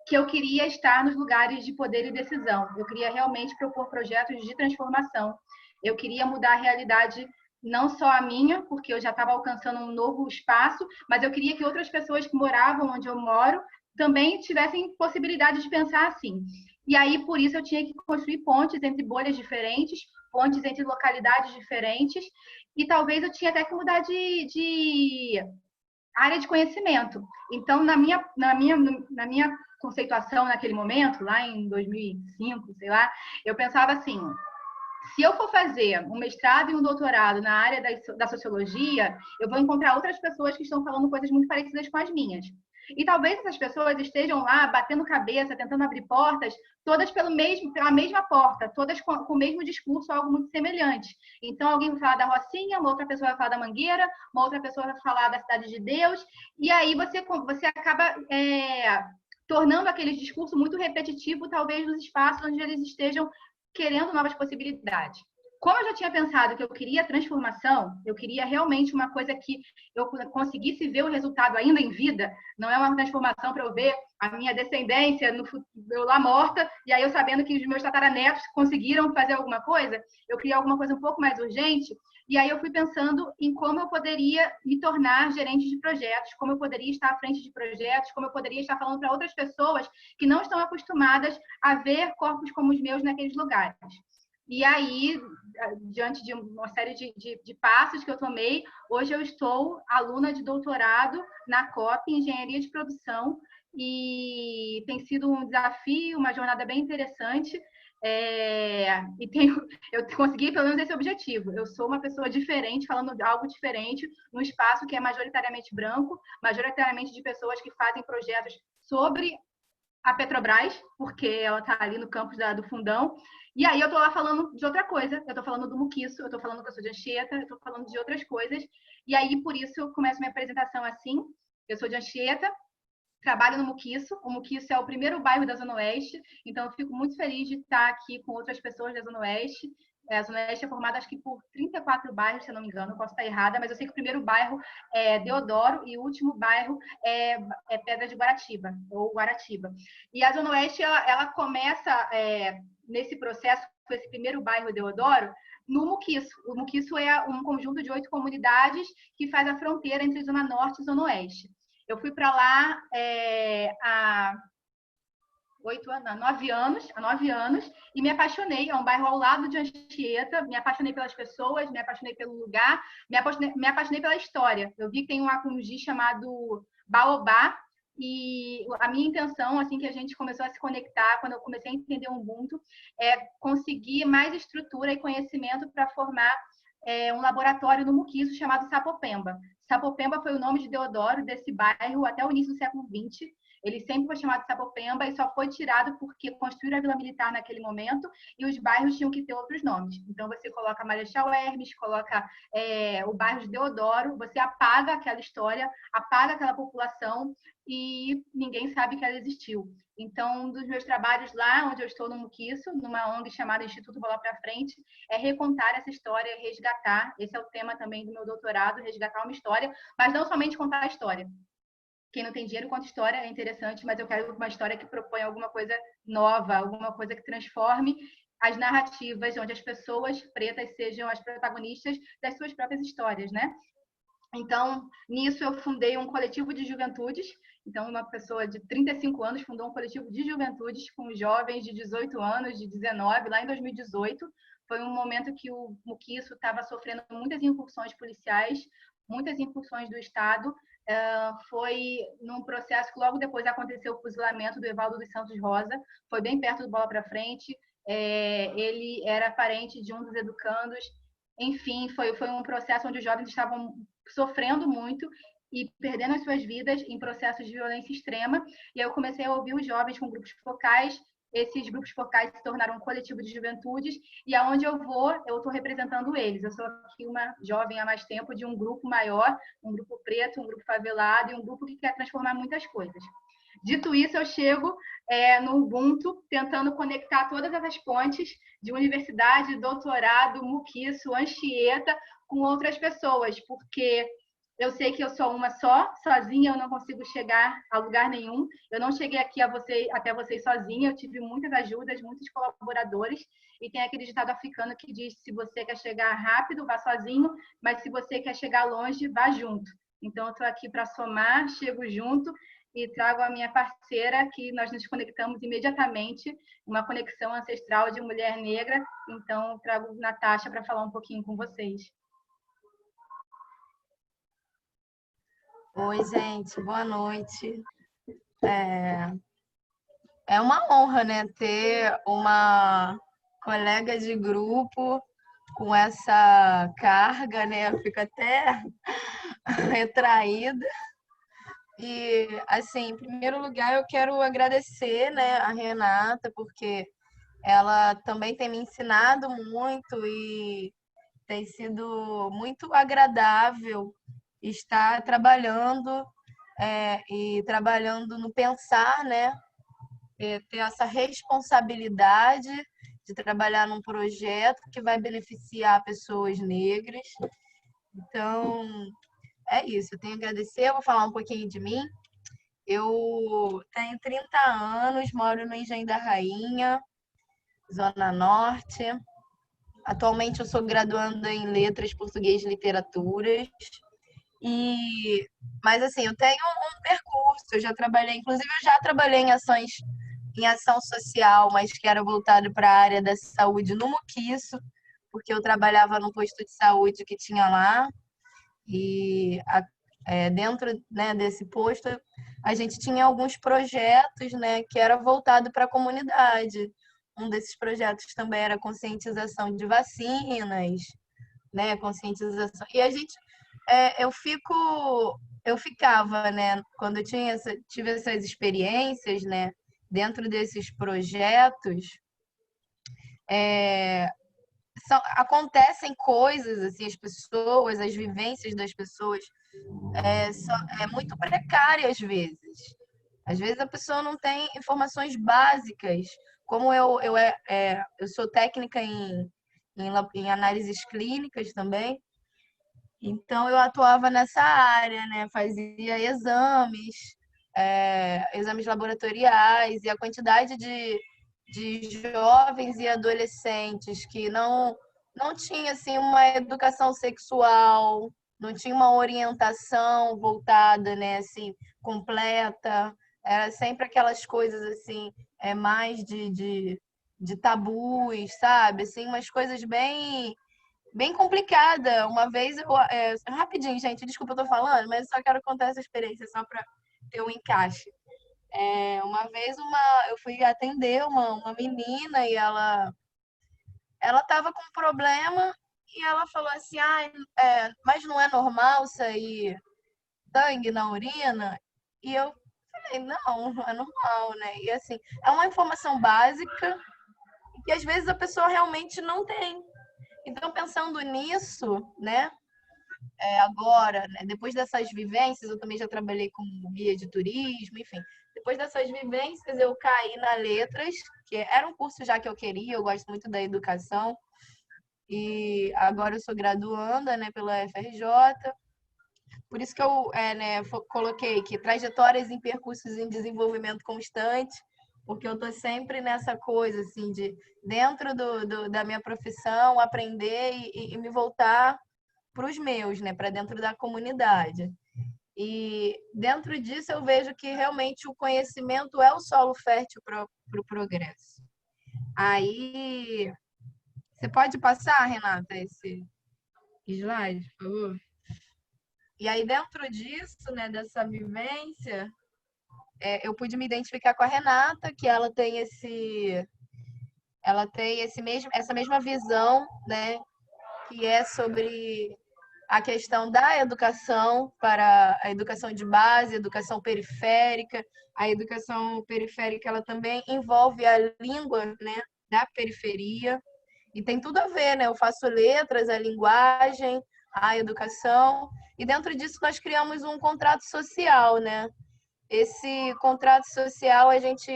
que eu queria estar nos lugares de poder e decisão. Eu queria realmente propor projetos de transformação. Eu queria mudar a realidade, não só a minha, porque eu já estava alcançando um novo espaço, mas eu queria que outras pessoas que moravam onde eu moro também tivessem possibilidade de pensar assim. E aí, por isso, eu tinha que construir pontes entre bolhas diferentes, pontes entre localidades diferentes, e talvez eu tinha até que mudar de área de conhecimento. Então, na minha conceituação naquele momento, lá em 2005, sei lá, eu pensava assim, se eu for fazer um mestrado e um doutorado na área da sociologia, eu vou encontrar outras pessoas que estão falando coisas muito parecidas com as minhas. E talvez essas pessoas estejam lá batendo cabeça, tentando abrir portas, todas pela mesma porta, todas com o mesmo discurso, algo muito semelhante. Então, alguém vai falar da Rocinha, uma outra pessoa vai falar da Mangueira, uma outra pessoa vai falar da Cidade de Deus, e aí você acaba tornando aquele discurso muito repetitivo, talvez nos espaços onde eles estejam querendo novas possibilidades. Como eu já tinha pensado que eu queria transformação, eu queria realmente uma coisa que eu conseguisse ver o resultado ainda em vida, não é uma transformação para eu ver a minha descendência eu lá morta, e aí eu sabendo que os meus tataranetos conseguiram fazer alguma coisa, eu queria alguma coisa um pouco mais urgente, e aí eu fui pensando em como eu poderia me tornar gerente de projetos, como eu poderia estar à frente de projetos, como eu poderia estar falando para outras pessoas que não estão acostumadas a ver corpos como os meus naqueles lugares. E aí, diante de uma série de passos que eu tomei, hoje eu estou aluna de doutorado na COP, Engenharia de Produção, e tem sido um desafio, uma jornada bem interessante, eu consegui pelo menos esse objetivo. Eu sou uma pessoa diferente, falando de algo diferente, num espaço que é majoritariamente branco, majoritariamente de pessoas que fazem projetos sobre a Petrobras, porque ela está ali no campus do Fundão. E aí eu estou lá falando de outra coisa, eu estou falando do Muquiço, eu estou falando que eu sou de Anchieta, eu estou falando de outras coisas. E aí, por isso, eu começo minha apresentação assim. Eu sou de Anchieta, trabalho no Muquiço. O Muquiço é o primeiro bairro da Zona Oeste, então eu fico muito feliz de estar aqui com outras pessoas da Zona Oeste. A Zona Oeste é formada, acho que por 34 bairros, se eu não me engano, posso estar errada, mas eu sei que o primeiro bairro é Deodoro e o último bairro é Pedra de Guaratiba, ou Guaratiba. E a Zona Oeste, ela começa nesse processo, com esse primeiro bairro Deodoro, no Muquiço. O Muquiço é um conjunto de 8 comunidades que faz a fronteira entre Zona Norte e Zona Oeste. Eu fui para lá há há 9 anos, e me apaixonei. É um bairro ao lado de Anchieta, me apaixonei pelas pessoas, me apaixonei pelo lugar, me apaixonei pela história. Eu vi que tem um Acungi chamado Baobá, e a minha intenção, assim que a gente começou a se conectar, quando eu comecei a entender o Ubuntu, é conseguir mais estrutura e conhecimento para formar um laboratório no Muquiço chamado Sapopemba. Sapopemba foi o nome de Deodoro, desse bairro, até o início do século XX. Ele sempre foi chamado de Sapopemba e só foi tirado porque construíram a Vila Militar naquele momento e os bairros tinham que ter outros nomes. Então, você coloca Marechal Hermes, coloca o bairro de Deodoro, você apaga aquela história, apaga aquela população e ninguém sabe que ela existiu. Então, um dos meus trabalhos lá, onde eu estou no Muquiço, numa ONG chamada Instituto Bola para Frente, é recontar essa história, resgatar. Esse é o tema também do meu doutorado, resgatar uma história, mas não somente contar a história. Quem não tem dinheiro conta história, é interessante, mas eu quero uma história que proponha alguma coisa nova, alguma coisa que transforme as narrativas, onde as pessoas pretas sejam as protagonistas das suas próprias histórias, né? Então, nisso eu fundei um coletivo de juventudes. Então, uma pessoa de 35 anos fundou um coletivo de juventudes com jovens de 18 anos, de 19, lá em 2018. Foi um momento que o Muquiço estava sofrendo muitas incursões policiais, muitas incursões do Estado. Foi num processo que logo depois aconteceu o fuzilamento do Evaldo dos Santos Rosa, foi bem perto do Bola para Frente. Ele era parente de um dos educandos. Enfim, foi um processo onde os jovens estavam sofrendo muito e perdendo as suas vidas em processos de violência extrema. E aí eu comecei a ouvir os jovens com grupos focais. Esses grupos focais se tornaram um coletivo de juventudes e aonde eu vou, eu estou representando eles. Eu sou aqui uma jovem há mais tempo de um grupo maior, um grupo preto, um grupo favelado e um grupo que quer transformar muitas coisas. Dito isso, eu chego no Ubuntu, tentando conectar todas essas pontes de universidade, doutorado, Muquiço, Anchieta, com outras pessoas, porque eu sei que eu sou uma só, sozinha eu não consigo chegar a lugar nenhum. Eu não cheguei aqui até vocês sozinha, eu tive muitas ajudas, muitos colaboradores, e tem aquele ditado africano que diz: se você quer chegar rápido, vá sozinho, mas se você quer chegar longe, vá junto. Então, eu estou aqui para somar, chego junto e trago a minha parceira, que nós nos conectamos imediatamente, uma conexão ancestral de mulher negra. Então, trago Natasha para falar um pouquinho com vocês. Oi, gente, boa noite. É uma honra, né, ter uma colega de grupo com essa carga, né? Eu fico até retraída. E, assim, em primeiro lugar, eu quero agradecer, né, a Renata, porque ela também tem me ensinado muito e tem sido muito agradável estar trabalhando e trabalhando no pensar, né? Ter essa responsabilidade de trabalhar num projeto que vai beneficiar pessoas negras. Então, é isso. Eu tenho a agradecer. Eu vou falar um pouquinho de mim. Eu tenho 30 anos, moro no Engenho da Rainha, Zona Norte. Atualmente eu sou graduanda em Letras, Português e Literaturas. Mas assim, eu tenho um percurso, eu já trabalhei, inclusive eu já trabalhei em ação social, mas que era voltado para a área da saúde no Muquiço, porque eu trabalhava num posto de saúde que tinha lá, e dentro, né, desse posto a gente tinha alguns projetos, né, que era voltado para a comunidade. Um desses projetos também era conscientização de vacinas, né, conscientização. E a gente eu ficava, né, quando eu tive essas experiências, né, dentro desses projetos, acontecem coisas, assim, as vivências das pessoas muito precárias às vezes. Às vezes a pessoa não tem informações básicas, como eu sou técnica em análises clínicas também. Então, eu atuava nessa área, né? Fazia exames laboratoriais, e a quantidade de jovens e adolescentes que não tinha assim, uma educação sexual, não tinha uma orientação voltada, né, assim, completa, era sempre aquelas coisas assim, mais de tabus, sabe? Assim, umas coisas bem complicadas. Uma vez, rapidinho, gente, desculpa eu tô falando, mas eu só quero contar essa experiência só para ter um encaixe. Uma vez eu fui atender uma menina e ela estava com um problema e ela falou assim, mas não é normal sair sangue na urina? E eu falei, não é normal, né? E assim, é uma informação básica que às vezes a pessoa realmente não tem. Então, pensando nisso, né? Agora, né, depois dessas vivências, eu também já trabalhei como guia de turismo, enfim. Depois dessas vivências, eu caí na Letras, que era um curso já que eu queria, eu gosto muito da educação. E agora eu sou graduanda, né, pela FRJ. Por isso que eu coloquei que trajetórias em percursos em desenvolvimento constante, porque eu estou sempre nessa coisa, assim, de dentro da minha profissão, aprender e me voltar para os meus, né, para dentro da comunidade. E dentro disso eu vejo que realmente o conhecimento é o solo fértil para o progresso. Aí, você pode passar, Renata, esse slide, por favor? E aí, dentro disso, né, dessa vivência, eu pude me identificar com a Renata, que ela tem essa mesma visão, né, que é sobre a questão da educação para a educação de base, a educação periférica. A educação periférica ela também envolve a língua, né, da periferia. E tem tudo a ver, né? Eu faço letras, a linguagem, a educação. E dentro disso nós criamos um contrato social, né? Esse contrato social a gente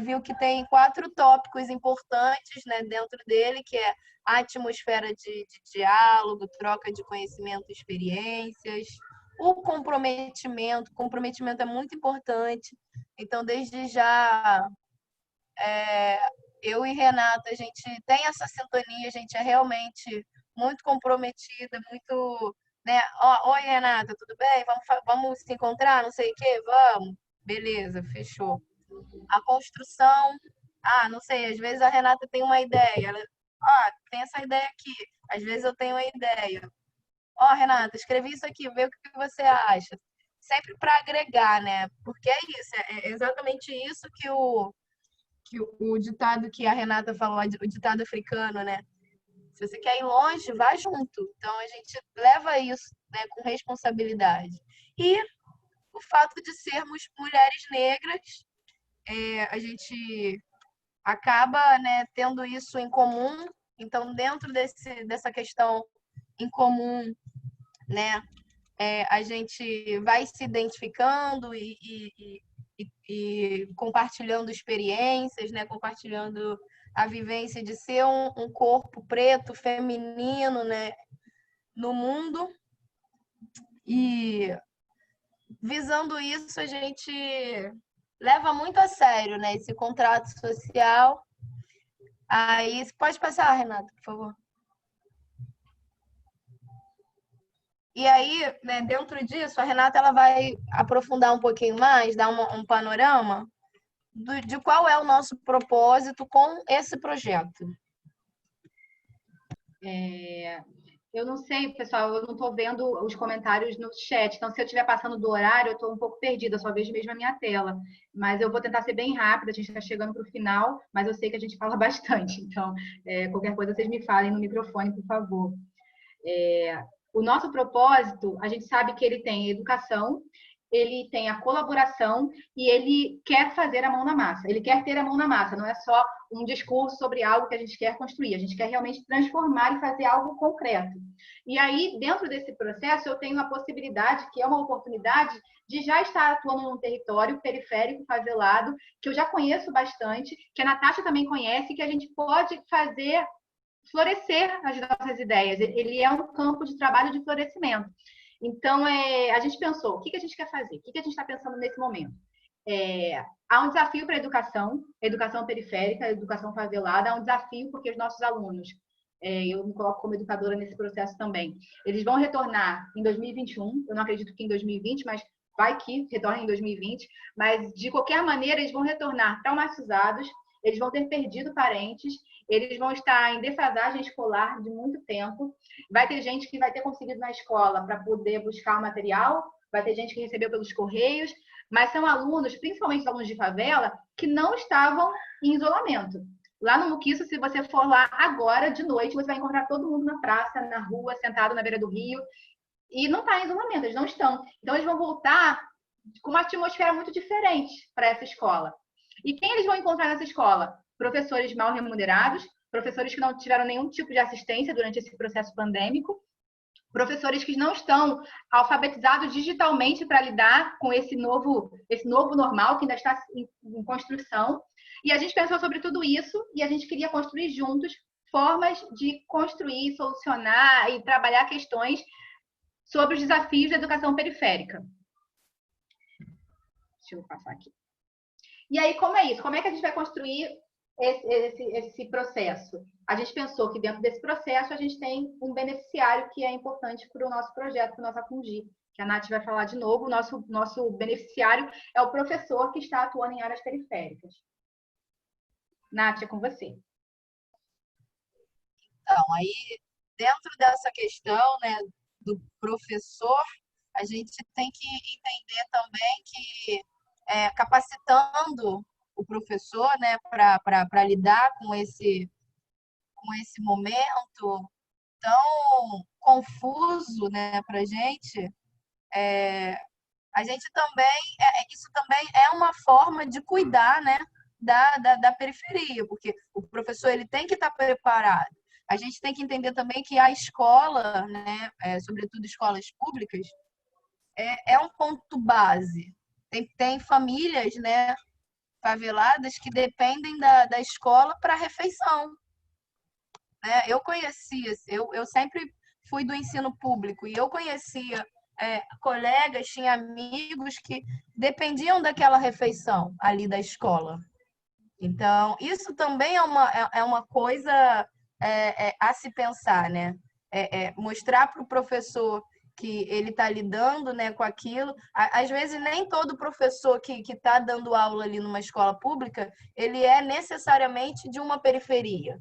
viu que tem 4 tópicos importantes, né, dentro dele, que é a atmosfera de diálogo, troca de conhecimento e experiências, o comprometimento. Comprometimento é muito importante. Então, desde já, eu e Renata, a gente tem essa sintonia, a gente é realmente muito comprometida, muito, né? Oi, Renata, tudo bem? Vamos se encontrar? Não sei o quê? Vamos? Beleza, fechou. A construção, não sei, às vezes a Renata tem uma ideia, ela, tem essa ideia aqui, às vezes eu tenho uma ideia. Renata, escrevi isso aqui, vê o que você acha. Sempre para agregar, né? Porque é isso, é exatamente isso que o ditado que a Renata falou, o ditado africano, né? Se você quer ir longe, vá junto. Então a gente leva isso, né, com responsabilidade. E o fato de sermos mulheres negras, a gente acaba, né, tendo isso em comum. Então, dentro dessa questão em comum, né, a gente vai se identificando e compartilhando experiências, né, compartilhando a vivência de ser um corpo preto, feminino, né, no mundo. E visando isso, a gente leva muito a sério, né, esse contrato social. Aí, você pode passar, Renata, por favor. E aí, né, dentro disso, a Renata ela vai aprofundar um pouquinho mais, dar um panorama de qual é o nosso propósito com esse projeto. Eu não sei, pessoal, eu não estou vendo os comentários no chat, então se eu estiver passando do horário, eu estou um pouco perdida, só vejo mesmo a minha tela. Mas eu vou tentar ser bem rápida, a gente está chegando para o final, mas eu sei que a gente fala bastante, então qualquer coisa vocês me falem no microfone, por favor. O nosso propósito, a gente sabe que ele tem educação, ele tem a colaboração e ele quer fazer a mão na massa. Ele quer ter a mão na massa, não é só um discurso sobre algo que a gente quer construir. A gente quer realmente transformar e fazer algo concreto. E aí, dentro desse processo, eu tenho a possibilidade, que é uma oportunidade, de já estar atuando num território periférico, favelado, que eu já conheço bastante, que a Natasha também conhece, que a gente pode fazer florescer as nossas ideias. Ele é um campo de trabalho de florescimento. Então, a gente pensou, o que a gente quer fazer? O que a gente está pensando nesse momento? Há um desafio para a educação periférica, a educação favelada, há um desafio porque os nossos alunos, eu me coloco como educadora nesse processo também, eles vão retornar em 2021, eu não acredito que em 2020, mas vai que retornem em 2020, mas de qualquer maneira eles vão retornar traumatizados, eles vão ter perdido parentes, eles vão estar em defasagem escolar de muito tempo. Vai ter gente que vai ter conseguido na escola para poder buscar o material, vai ter gente que recebeu pelos correios, mas são alunos, principalmente alunos de favela, que não estavam em isolamento. Lá no Muquiço, se você for lá agora, de noite, você vai encontrar todo mundo na praça, na rua, sentado na beira do rio, e não está em isolamento, eles não estão. Então, eles vão voltar com uma atmosfera muito diferente para essa escola. E quem eles vão encontrar nessa escola? Professores mal remunerados, professores que não tiveram nenhum tipo de assistência durante esse processo pandêmico, professores que não estão alfabetizados digitalmente para lidar com esse novo normal que ainda está em construção. E a gente pensou sobre tudo isso e a gente queria construir juntos formas de construir, solucionar e trabalhar questões sobre os desafios da educação periférica. Deixa eu passar aqui. E aí, como é isso? Como é que a gente vai construir esse processo? A gente pensou que dentro desse processo a gente tem um beneficiário que é importante para o nosso projeto, para o nosso Acundi, que a Nath vai falar de novo. O nosso beneficiário é o professor que está atuando em áreas periféricas. Nath, é com você. Então, aí, dentro dessa questão, né, do professor, a gente tem que entender também que capacitando o professor, né, para lidar com esse momento tão confuso, né, para a gente também isso também é uma forma de cuidar, né, da periferia, porque o professor ele tem que estar preparado. A gente tem que entender também que a escola, né, sobretudo escolas públicas, é um ponto base. Tem famílias, né, faveladas que dependem da escola para a refeição. Né? Eu sempre fui do ensino público e eu conhecia colegas, tinha amigos que dependiam daquela refeição ali da escola. Então, isso também é uma coisa a se pensar, né? Mostrar para o professor que ele está lidando, né, com aquilo. Às vezes, nem todo professor que está dando aula ali numa escola pública, ele é necessariamente de uma periferia.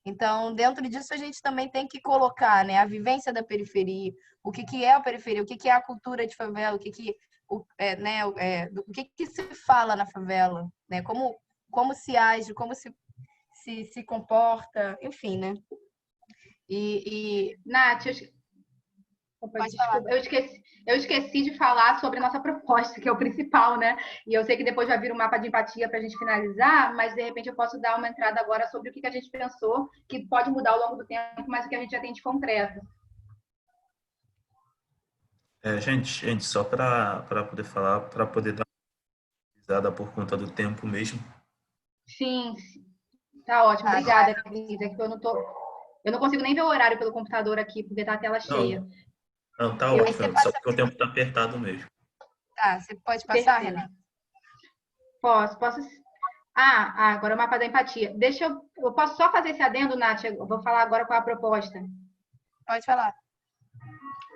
Então, dentro disso, a gente também tem que colocar, né, a vivência da periferia, o que é a periferia, o que é a cultura de favela, o que se fala na favela, né, como se age, como se comporta, enfim, né? Nath, desculpa, eu esqueci de falar sobre a nossa proposta, que é o principal, né? E eu sei que depois vai vir um mapa de empatia para a gente finalizar, mas de repente eu posso dar uma entrada agora sobre o que a gente pensou, que pode mudar ao longo do tempo, mas o que a gente já tem de concreto. Gente, só para poder falar, para poder dar uma risada por conta do tempo mesmo. Sim, tá ótimo. Obrigada, Cris. É que eu não consigo nem ver o horário pelo computador aqui, porque tá a tela cheia. Não, tá ótimo, só porque o tempo tá apertado mesmo. Tá, você pode passar, Renata? Posso. Agora o mapa da empatia. Eu posso só fazer esse adendo, Nath? Eu vou falar agora qual é a proposta. Pode falar.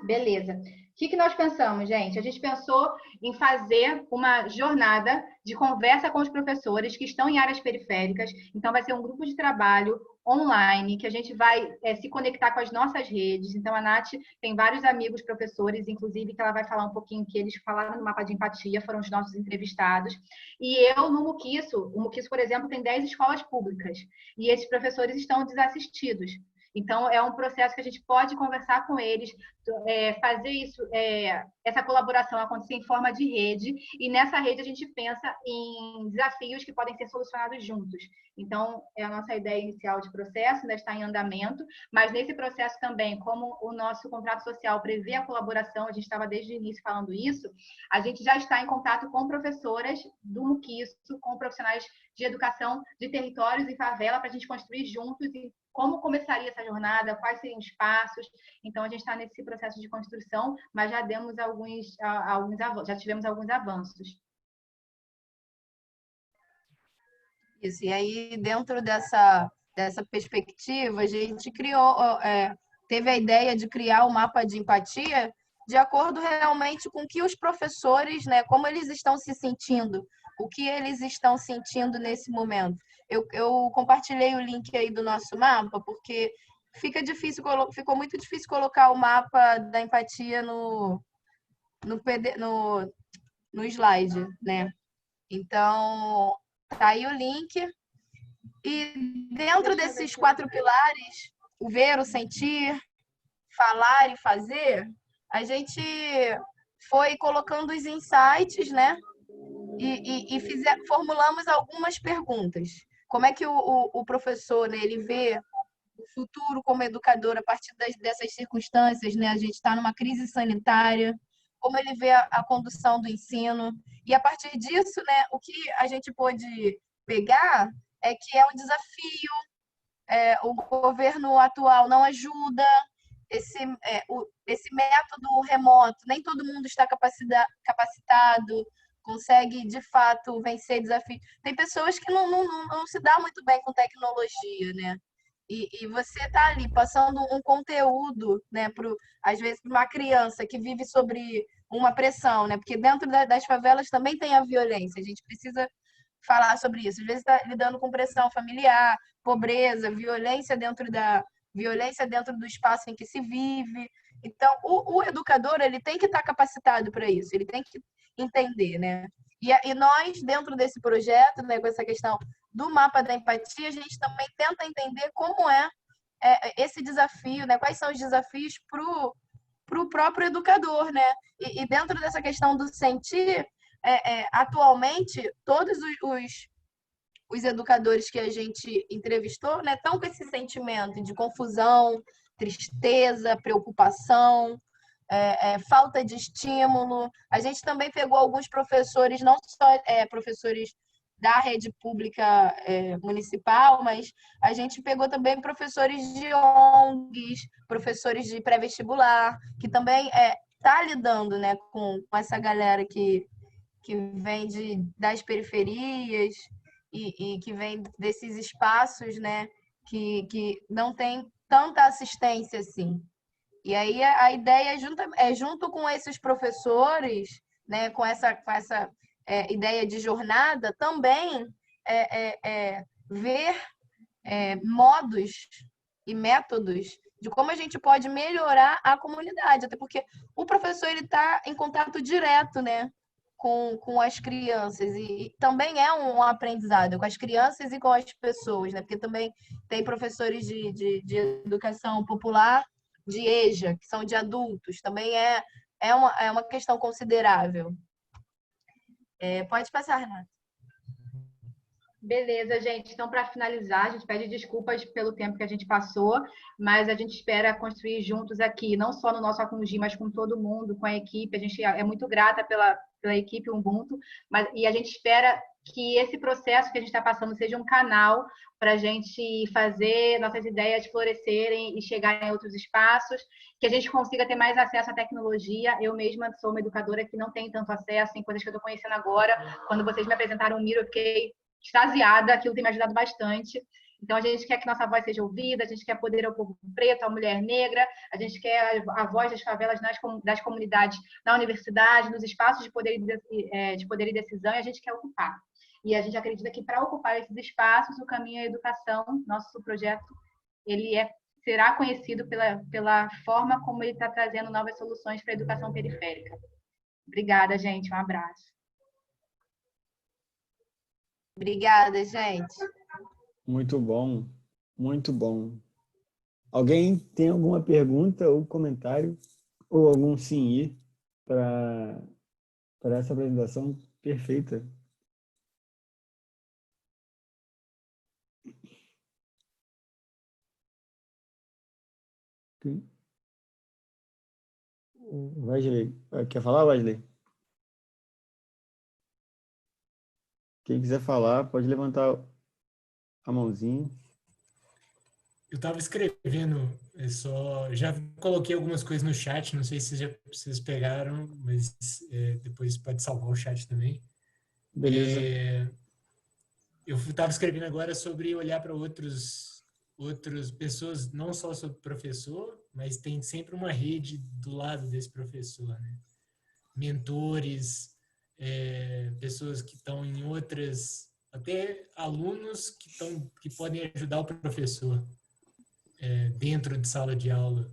Beleza. O que nós pensamos, gente? A gente pensou em fazer uma jornada de conversa com os professores que estão em áreas periféricas. Então, vai ser um grupo de trabalho online, que a gente vai se conectar com as nossas redes. Então, a Nath tem vários amigos professores, inclusive, que ela vai falar um pouquinho que eles falaram no mapa de empatia, foram os nossos entrevistados. E eu, no Muquiço, o Muquiço, por exemplo, tem 10 escolas públicas. E esses professores estão desassistidos. Então, é um processo que a gente pode conversar com eles, fazer isso, essa colaboração acontecer em forma de rede, e nessa rede a gente pensa em desafios que podem ser solucionados juntos. Então, é a nossa ideia inicial de processo, ainda está em andamento, mas nesse processo também, como o nosso contrato social prevê a colaboração, a gente estava desde o início falando isso, a gente já está em contato com professoras do Muquiço, com profissionais de educação de territórios e favela, para a gente construir juntos e como começaria essa jornada, quais seriam os passos. Então, a gente está nesse processo de construção, mas já demos já tivemos alguns avanços. Isso, e aí, dentro dessa perspectiva, a gente teve a ideia de criar o mapa de empatia de acordo realmente com que os professores, né, como eles estão se sentindo, o que eles estão sentindo nesse momento. Eu compartilhei o link aí do nosso mapa, porque ficou muito difícil colocar o mapa da empatia no slide, né? Então, tá aí o link. E dentro desses 4 pilares, o ver, o sentir, falar e fazer, a gente foi colocando os insights, né? E formulamos algumas perguntas. Como é que o professor, né, ele vê o futuro como educador a partir dessas circunstâncias, né? A gente está numa crise sanitária, como ele vê a condução do ensino. E a partir disso, né, o que a gente pôde pegar é que é um desafio, o governo atual não ajuda, esse método remoto, nem todo mundo está capacitado, consegue, de fato, vencer desafios. Tem pessoas que não se dá muito bem com tecnologia, né? E você está ali passando um conteúdo, né, às vezes, para uma criança que vive sobre uma pressão, né? Porque dentro das favelas também tem a violência. A gente precisa falar sobre isso. Às vezes está lidando com pressão familiar, pobreza, violência dentro do espaço em que se vive. Então, o educador, ele tem que estar capacitado para isso, ele tem que entender, né? E nós, dentro desse projeto, né, com essa questão do mapa da empatia, a gente também tenta entender como é esse desafio, né? Quais são os desafios para o próprio educador, né? E dentro dessa questão do sentir, atualmente, todos os educadores que a gente entrevistou, né, estão com esse sentimento de confusão, tristeza, preocupação, falta de estímulo. A gente também pegou alguns professores, não só professores da rede pública municipal, mas a gente pegou também professores de ONGs, professores de pré-vestibular, que também está lidando, né, com essa galera que vem das periferias e que vem desses espaços, né, que não tem tanta assistência assim. E aí a ideia junto com esses professores, né, com essa ideia de jornada, também ver modos e métodos de como a gente pode melhorar a comunidade, até porque o professor ele está em contato direto, né, com as crianças e também é um aprendizado com as crianças e com as pessoas, né, porque também tem professores de educação popular de EJA, que são de adultos, também é uma questão considerável. Pode passar, Renata. Beleza, gente. Então, para finalizar, a gente pede desculpas pelo tempo que a gente passou, mas a gente espera construir juntos aqui, não só no nosso Acungi, mas com todo mundo, com a equipe. A gente é muito grata pela equipe Ubuntu, e a gente espera que esse processo que a gente está passando seja um canal para a gente fazer nossas ideias florescerem e chegarem em outros espaços, que a gente consiga ter mais acesso à tecnologia. Eu mesma sou uma educadora que não tem tanto acesso em coisas que eu estou conhecendo agora. Quando vocês me apresentaram o Miro, eu fiquei extasiada, aquilo tem me ajudado bastante. Então, a gente quer que nossa voz seja ouvida, a gente quer poder ao povo preto, à mulher negra, a gente quer a voz das favelas das comunidades na universidade, nos espaços de poder e decisão, e a gente quer ocupar. E a gente acredita que para ocupar esses espaços, o caminho é a educação. Nosso projeto ele será conhecido pela forma como ele está trazendo novas soluções para a educação periférica. Obrigada, gente. Um abraço. Obrigada, gente. Muito bom, muito bom. Alguém tem alguma pergunta ou comentário ou algum sim para essa apresentação perfeita? Wesley, quer falar, Wesley? Quem quiser falar, pode levantar a mãozinha. Eu estava escrevendo, já coloquei algumas coisas no chat, não sei se vocês pegaram, mas depois pode salvar o chat também. Beleza. Eu estava escrevendo agora sobre olhar para outras pessoas, não só sobre professor, mas tem sempre uma rede do lado desse professor, né? Mentores, pessoas que estão em outras, até alunos que podem ajudar o professor dentro de sala de aula.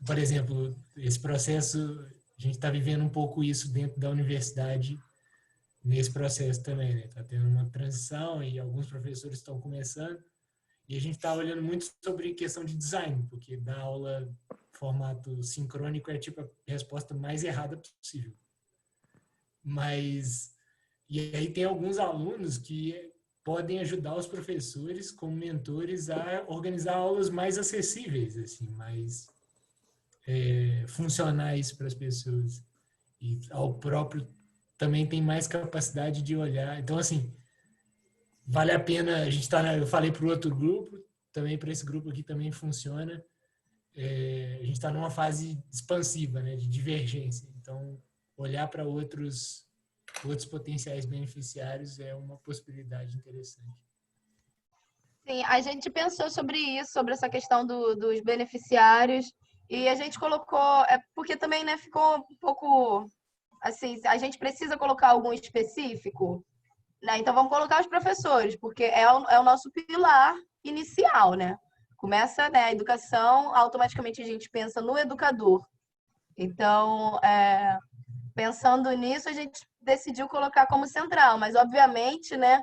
Por exemplo, esse processo, a gente está vivendo um pouco isso dentro da universidade, nesse processo também, né? Está tendo uma transição e alguns professores estão começando, e a gente está olhando muito sobre questão de design, porque dar aula formato sincrônico é tipo a resposta mais errada possível. E aí tem alguns alunos que podem ajudar os professores como mentores a organizar aulas mais acessíveis, assim, mais funcionais para as pessoas. E ao próprio também tem mais capacidade de olhar. Então, assim, vale a pena, a gente eu falei para o outro grupo, também para esse grupo aqui também funciona. A gente está numa fase expansiva, né, de divergência. Então, olhar para outros potenciais beneficiários é uma possibilidade interessante. Sim, a gente pensou sobre isso, sobre essa questão dos beneficiários, e a gente colocou, porque também, né, ficou um pouco, assim, a gente precisa colocar algum específico, né? Então vamos colocar os professores, porque é o nosso pilar inicial, né? Começa, né, a educação, automaticamente a gente pensa no educador. Então, pensando nisso, a gente decidiu colocar como central, mas obviamente, né,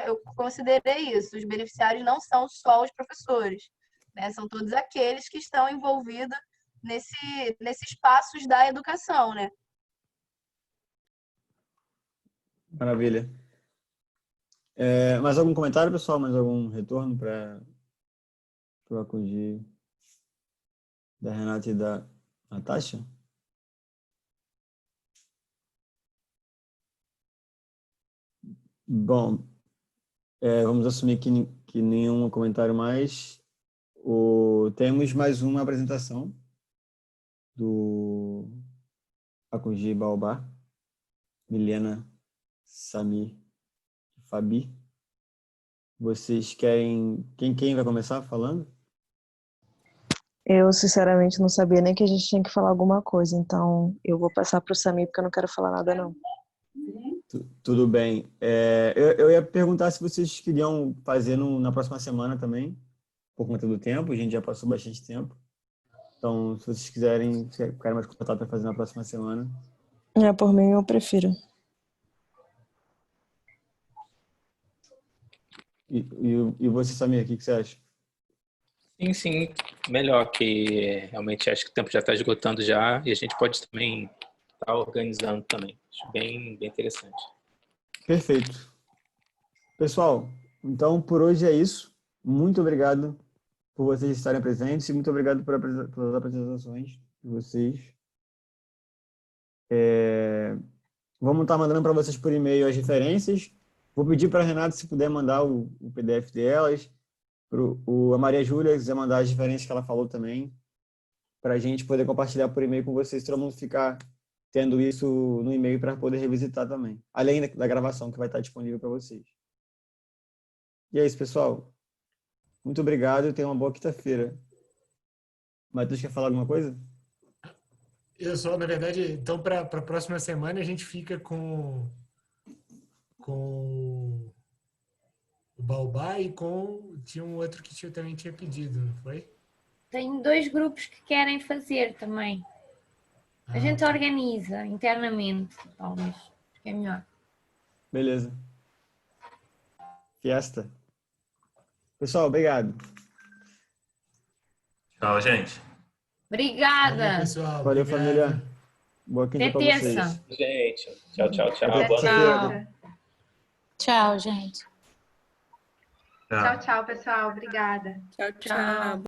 eu considerei isso, os beneficiários não são só os professores, né, são todos aqueles que estão envolvidos nesses passos da educação, né? Maravilha. Mais algum comentário, pessoal? Mais algum retorno para o Acugi da Renata e da Natasha? Bom, vamos assumir que nenhum comentário mais. Temos mais uma apresentação do Acugi Baobá, Milena, Samir e Fabi. Vocês querem... Quem vai começar falando? Eu, sinceramente, não sabia nem que a gente tinha que falar alguma coisa, então eu vou passar para o Samir, porque eu não quero falar nada, não. Tudo bem. Eu ia perguntar se vocês queriam fazer na próxima semana também, por conta do tempo, a gente já passou bastante tempo. Então, se vocês querem mais contato para fazer na próxima semana. Por mim, eu prefiro. E você, Samir, o que você acha? Sim, melhor, que realmente acho que o tempo já está esgotando já e a gente pode também estar organizando também. Acho bem interessante. Perfeito. Pessoal, então por hoje é isso. Muito obrigado por vocês estarem presentes e muito obrigado pelas apresentações de vocês. Vamos estar mandando para vocês por e-mail as referências. Vou pedir para a Renata, se puder, mandar o PDF delas. A Maria Júlia, se quiser mandar as referências que ela falou também, para a gente poder compartilhar por e-mail com vocês, todo mundo ficar tendo isso no e-mail para poder revisitar também, além da gravação que vai estar disponível para vocês. E é isso, pessoal. Muito obrigado e tenham uma boa quinta-feira. Matheus, quer falar alguma coisa? Eu só, na verdade, então para a próxima semana a gente fica com o Baobá e tinha um outro que também tinha pedido, não foi? Tem 2 grupos que querem fazer também. A gente organiza internamente, talvez. Acho que é melhor. Beleza. Fiesta. Pessoal, obrigado. Tchau, gente. Obrigada. Valeu, pessoal. Valeu, Obrigado. família. Boa quinta para vocês. terça. Gente, tchau. Até Boa terça-feira. Tchau, gente. Tchau, pessoal. Obrigada. Tchau.